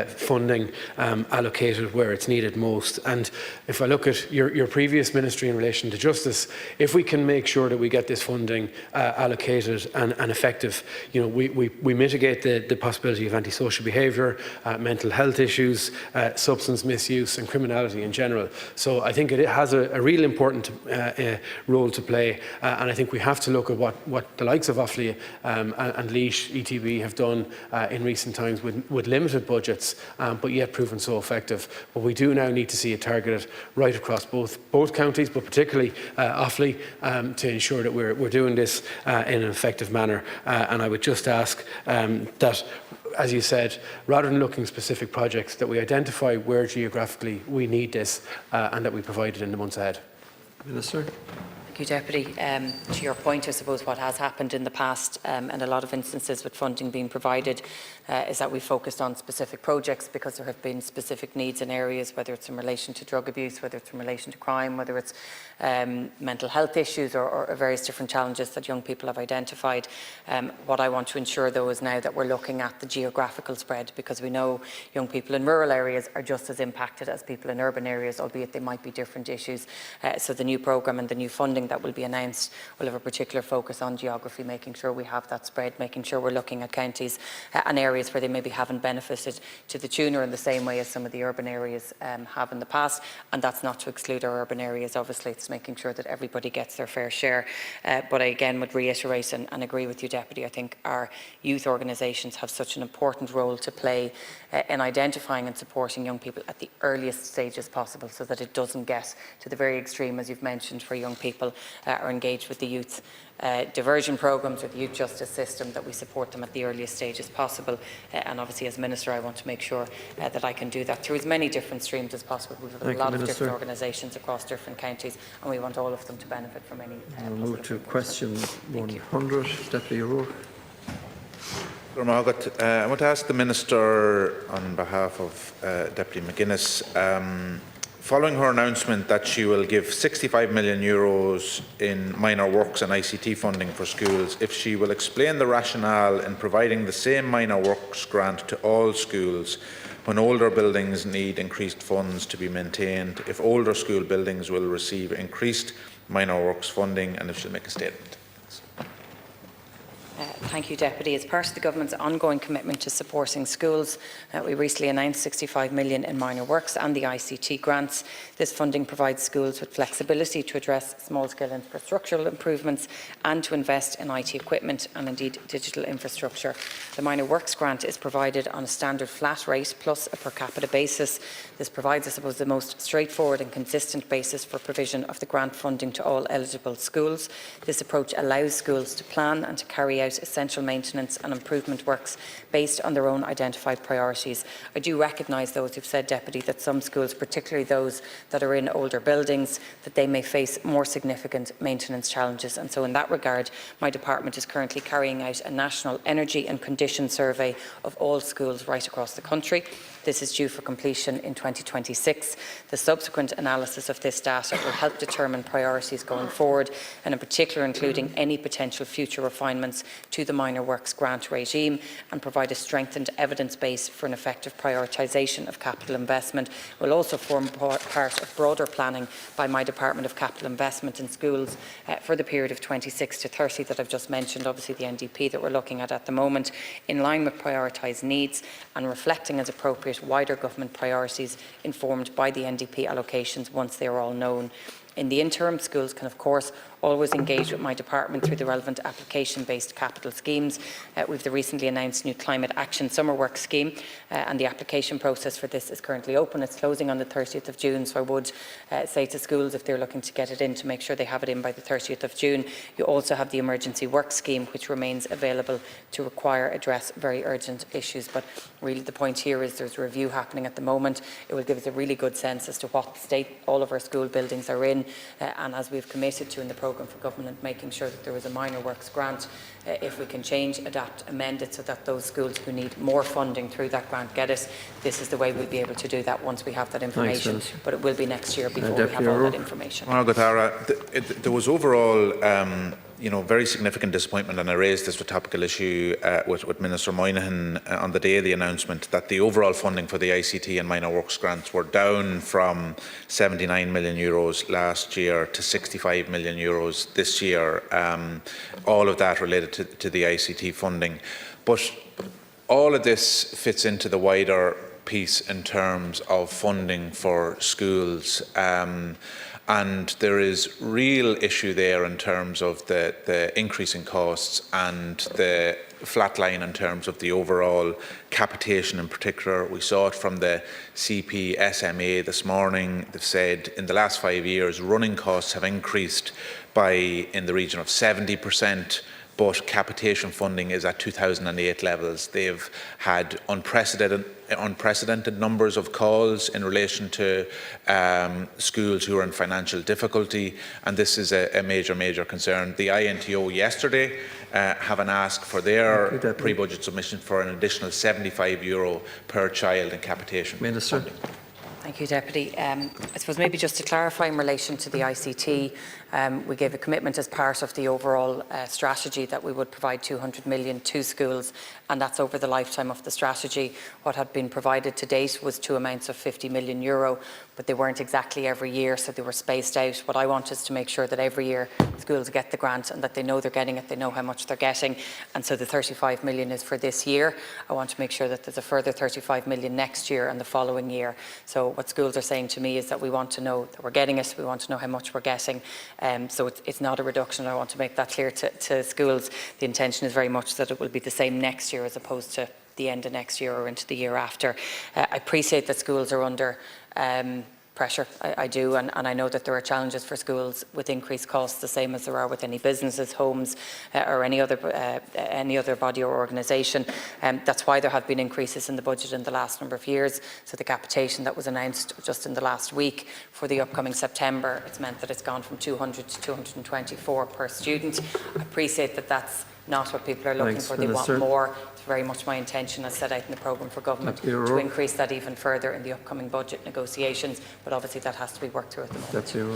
funding allocated where it's needed most. And if I look at your previous ministry in relation to justice, if we can make sure that we get this funding allocated and effective, you know, we mitigate the possibility of antisocial behaviour, mental health issues, substance misuse and criminality in general. So I think it has a real important role to play, and I think we have to look at what the likes of Offaly and Laois ETB have done in recent times with limited budgets, but yet proven so effective. But we do now need to see it targeted right across both counties, but particularly Offaly, to ensure that we're doing this in an effective manner. And I would just ask that, as you said, rather than looking at specific projects, that we identify where geographically we need this and that we provide it in the months ahead. Minister. Thank you, Deputy. To your point, I suppose what has happened in the past, and a lot of instances with funding being provided, is that we focused on specific projects because there have been specific needs in areas, whether it's in relation to drug abuse, whether it's in relation to crime, whether it's mental health issues or various different challenges that young people have identified. What I want to ensure, though, is now that we're looking at the geographical spread, because we know young people in rural areas are just as impacted as people in urban areas, albeit they might be different issues. So the new programme and the new funding that will be announced will have a particular focus on geography, making sure we have that spread, making sure we're looking at counties and areas where they maybe haven't benefited to the tune or in the same way as some of the urban areas have in the past. And that's not to exclude our urban areas, obviously. It's making sure that everybody gets their fair share. But I again would reiterate and agree with you, Deputy. I think our youth organisations have such an important role to play in identifying and supporting young people at the earliest stages possible, so that it doesn't get to the very extreme, as you've mentioned, where young people are engaged with the youth diversion programmes or the youth justice system, that we support them at the earliest stages possible. And obviously, as Minister, I want to make sure that I can do that through as many different streams as possible. We have a lot of different organisations across different counties, and we want all of them to benefit from any. We'll move to question 100. Deputy O'Rourke. I want to ask the Minister on behalf of Deputy McGuinness, following her announcement that she will give €65 million in minor works and ICT funding for schools, if she will explain the rationale in providing the same minor works grant to all schools when older buildings need increased funds to be maintained, if older school buildings will receive increased minor works funding, and if she'll make a statement. Thank you, Deputy. As part of the Government's ongoing commitment to supporting schools, we recently announced 65 million in minor works and the ICT grants. This funding provides schools with flexibility to address small-scale infrastructural improvements and to invest in IT equipment and indeed digital infrastructure. The minor works grant is provided on a standard flat rate plus a per capita basis. This provides, I suppose, the most straightforward and consistent basis for provision of the grant funding to all eligible schools. This approach allows schools to plan and to carry out essential maintenance and improvement works based on their own identified priorities. I do recognise those who've said, Deputy, that some schools, particularly those that are in older buildings, that they may face more significant maintenance challenges. And so in that regard, my department is currently carrying out a national energy and condition survey of all schools right across the country. This is due for completion in 2026. The subsequent analysis of this data will help determine priorities going forward, and in particular including any potential future refinements to the minor works grant regime, and provide a strengthened evidence base for an effective prioritisation of capital investment. It will also form part of broader planning by my Department of Capital Investment in schools for the period of 26 to 30 that I've just mentioned, obviously the NDP that we're looking at the moment, in line with prioritised needs and reflecting as appropriate wider government priorities informed by the NDP allocations once they are all known. In the interim, schools can of course always engage with my department through the relevant application-based capital schemes. We've the recently announced new Climate Action Summer Work Scheme, and the application process for this is currently open. It's closing on the 30th of June, so I would say to schools, if they're looking to get it in, to make sure they have it in by the 30th of June. You also have the Emergency Work Scheme, which remains available to address very urgent issues. But really the point here is there's a review happening at the moment. It will give us a really good sense as to what state all of our school buildings are in, and as we've committed to in the programme for government, making sure that there is a minor works grant. If we can change, adapt, amend it so that those schools who need more funding through that grant get it, this is the way we'll be able to do that once we have that information. Thanks, but it will be next year before we have all that information. Margaret Tara, there was overall very significant disappointment, and I raised this topical issue with Minister Moynihan on the day of the announcement, that the overall funding for the ICT and minor works grants were down from €79 million last year to €65 million this year. All of that related to the ICT funding. But all of this fits into the wider piece in terms of funding for schools. And there is real issue there in terms of the increase in costs and the flat line in terms of the overall capitation in particular. We saw it from the CP SMA this morning. They've said in the last 5 years running costs have increased by in the region of 70%. But capitation funding is at 2008 levels. They've had unprecedented numbers of calls in relation to schools who are in financial difficulty, and this is a major concern. The INTO yesterday have an ask for their pre-budget submission for an additional €75 per child in capitation Minister. funding. Thank you, Deputy. I suppose maybe just to clarify in relation to the ICT, we gave a commitment as part of the overall strategy that we would provide 200 million to schools, and that's over the lifetime of the strategy. What had been provided to date was two amounts of €50 million, but they weren't exactly every year, so they were spaced out. What I want is to make sure that every year schools get the grant and that they know they're getting it, they know how much they're getting, and so the 35 million is for this year. I want to make sure that there's a further 35 million next year and the following year. So what schools are saying to me is that we want to know that we're getting it, we want to know how much we're getting. So it's not a reduction. I want to make that clear to schools. The intention is very much that it will be the same next year as opposed to the end of next year or into the year after. I appreciate that schools are under pressure. I do, and I know that there are challenges for schools with increased costs, the same as there are with any businesses, homes, or any other body or organisation. That's why there have been increases in the budget in the last number of years. So the capitation that was announced just in the last week for the upcoming September, it's meant that it's gone from 200 to 224 per student. I appreciate that that's not what people are looking for. They want more. It's very much my intention, as set out in the programme for government, to increase that even further in the upcoming budget negotiations. But obviously that has to be worked through at the moment. That's your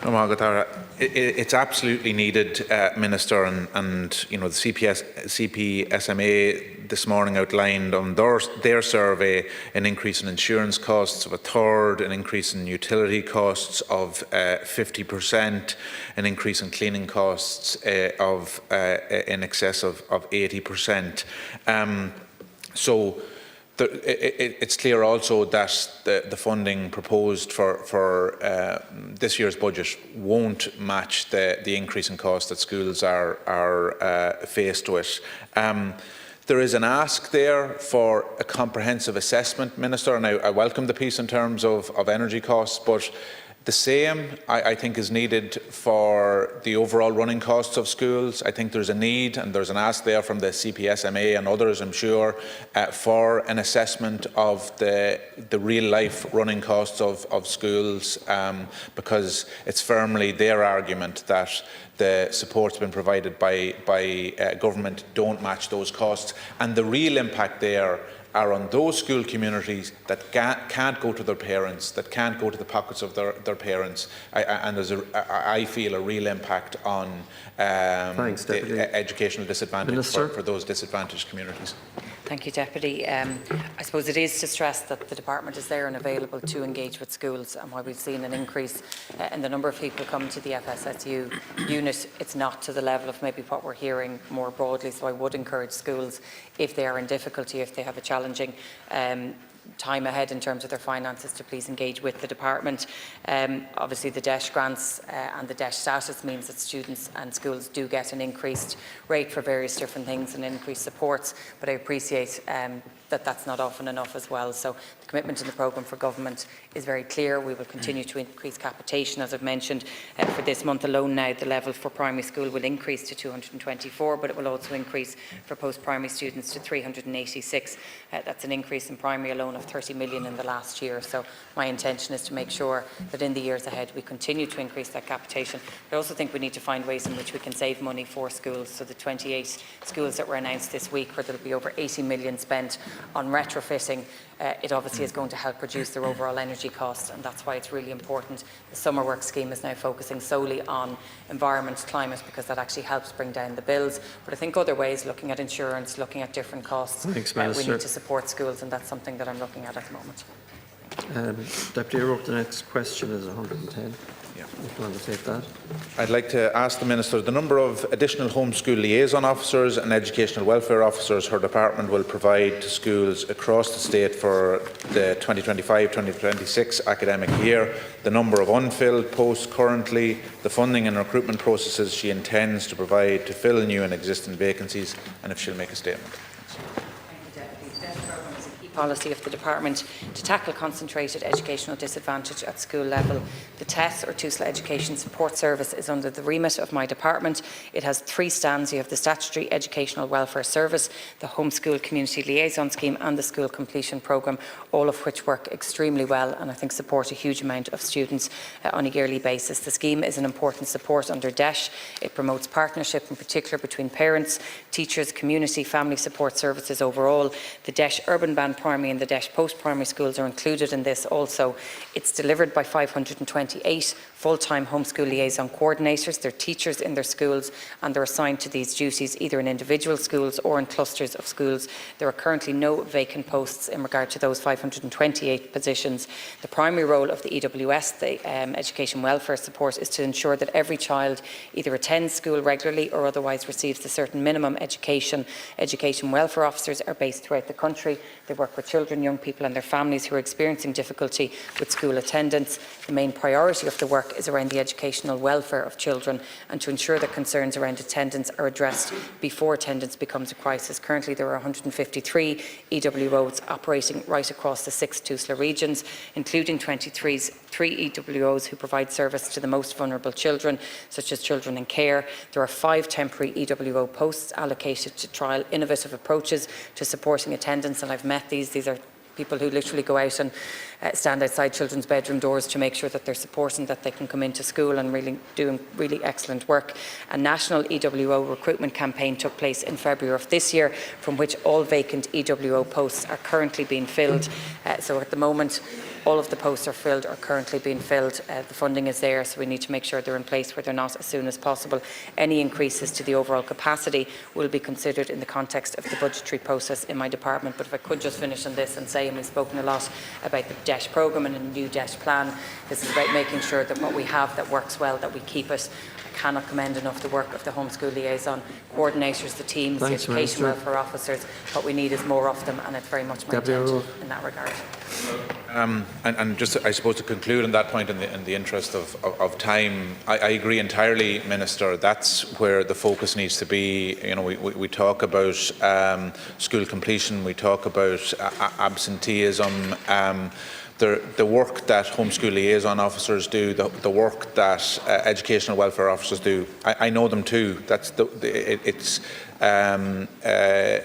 No, Margaret Tara, it's absolutely needed, Minister, and the CP SMA, this morning outlined on their survey an increase in insurance costs of a third, an increase in utility costs of 50%, an increase in cleaning costs of in excess of 80%. So it's clear also that the funding proposed for this year's budget won't match the increase in cost that schools are faced with. There is an ask there for a comprehensive assessment, Minister, and I welcome the piece in terms of energy costs, but the same, I think, is needed for the overall running costs of schools. I think there's a need and there's an ask there from the CPSMA and others, I'm sure, for an assessment of the real-life running costs of schools, because it's firmly their argument that the support's been provided by government don't match those costs, and the real impact there are on those school communities that can't go to their parents, that can't go to the pockets of their parents, and there's I feel a real impact on the educational disadvantage for those disadvantaged communities. Thank you, Deputy. I suppose it is to stress that the Department is there and available to engage with schools, and while we've seen an increase in the number of people coming to the FSSU unit, it's not to the level of maybe what we're hearing more broadly. So I would encourage schools, if they are in difficulty, if they have a challenging time ahead in terms of their finances, to please engage with the department. Obviously the DESH grants and the DESH status means that students and schools do get an increased rate for various different things and increased supports, but I appreciate that that's not often enough as well. So the commitment in the programme for government is very clear. We will continue to increase capitation, as I've mentioned. For this month alone now, the level for primary school will increase to 224, but it will also increase for post-primary students to 386. That's an increase in primary alone of 30 million in the last year. So my intention is to make sure that in the years ahead we continue to increase that capitation. I also think we need to find ways in which we can save money for schools. So the 28 schools that were announced this week, where there will be over 80 million spent on retrofitting, it obviously is going to help reduce their overall energy costs, and that's why it's really important. The summer work scheme is now focusing solely on environment, climate, because that actually helps bring down the bills. But I think other ways, looking at insurance, looking at different costs, we need to support schools, and that's something that I'm looking at the moment. Deputy O'Rourke, the next question is 110. Yeah. If you want to take that. I'd like to ask the Minister the number of additional homeschool liaison officers and educational welfare officers her department will provide to schools across the state for the 2025-2026 academic year, the number of unfilled posts currently, the funding and recruitment processes she intends to provide to fill new and existing vacancies, and if she'll make a statement. Policy of the Department to tackle concentrated educational disadvantage at school level. The TESS, or TUSLA Education Support Service, is under the remit of my department. It has three strands. You have the Statutory Educational Welfare Service, the Homeschool Community Liaison Scheme and the School Completion Programme, all of which work extremely well and I think support a huge amount of students on a yearly basis. The scheme is an important support under DESH. It promotes partnership in particular between parents, teachers, community, family support services overall. The DESH Urban Band Primary and the DESH Post-Primary schools are included in this also. It's delivered by 528 full-time homeschool liaison coordinators. They're teachers in their schools and they're assigned to these duties either in individual schools or in clusters of schools. There are currently no vacant posts in regard to those 528 positions. The primary role of the EWS, the Education Welfare Support, is to ensure that every child either attends school regularly or otherwise receives a certain minimum education. Education welfare officers are based throughout the country. They work with children, young people and their families who are experiencing difficulty with school attendance. The main priority of the work is around the educational welfare of children and to ensure that concerns around attendance are addressed before attendance becomes a crisis. Currently there are 153 EWOs operating right across the 6 TUSLA regions, including 3 EWOs who provide service to the most vulnerable children, such as children in care. There are 5 temporary EWO posts allocated to trial innovative approaches to supporting attendance, and I've met these. These are people who literally go out and stand outside children's bedroom doors to make sure that they're supporting that they can come into school and really doing really excellent work. A national EWO recruitment campaign took place in February of this year, from which all vacant EWO posts are currently being filled. So at the moment All of the posts are filled or currently being filled. The funding is there, so we need to make sure they're in place where they're not as soon as possible. Any increases to the overall capacity will be considered in the context of the budgetary process in my department. But if I could just finish on this and say, and we've spoken a lot about the DESH programme and a new DESH plan, this is about making sure that what we have that works well, that we keep it. I cannot commend enough the work of the homeschool liaison coordinators, the teams, the education welfare officers. What we need is more of them, and it's very much my intention in that regard. And just, I suppose, to conclude on that point, in the interest of time, I agree entirely, Minister. That's where the focus needs to be. You know, we talk about school completion, we talk about absenteeism. The work that homeschool liaison officers do, the work that educational welfare officers do, I know them too. It's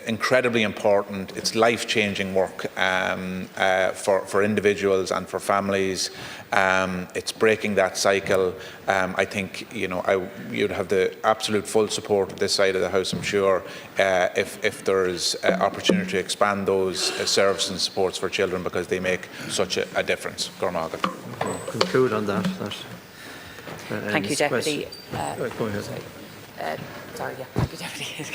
incredibly important. It's life-changing work for individuals and for families. It's breaking that cycle. I think, you know, you'd have the absolute full support of this side of the House, I'm sure, if there is opportunity to expand those services and supports for children, because they make such a difference. Gormaga. Conclude on that. Thank you, Deputy. Go ahead. Sorry, yeah, thank you, Deputy.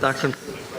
That concludes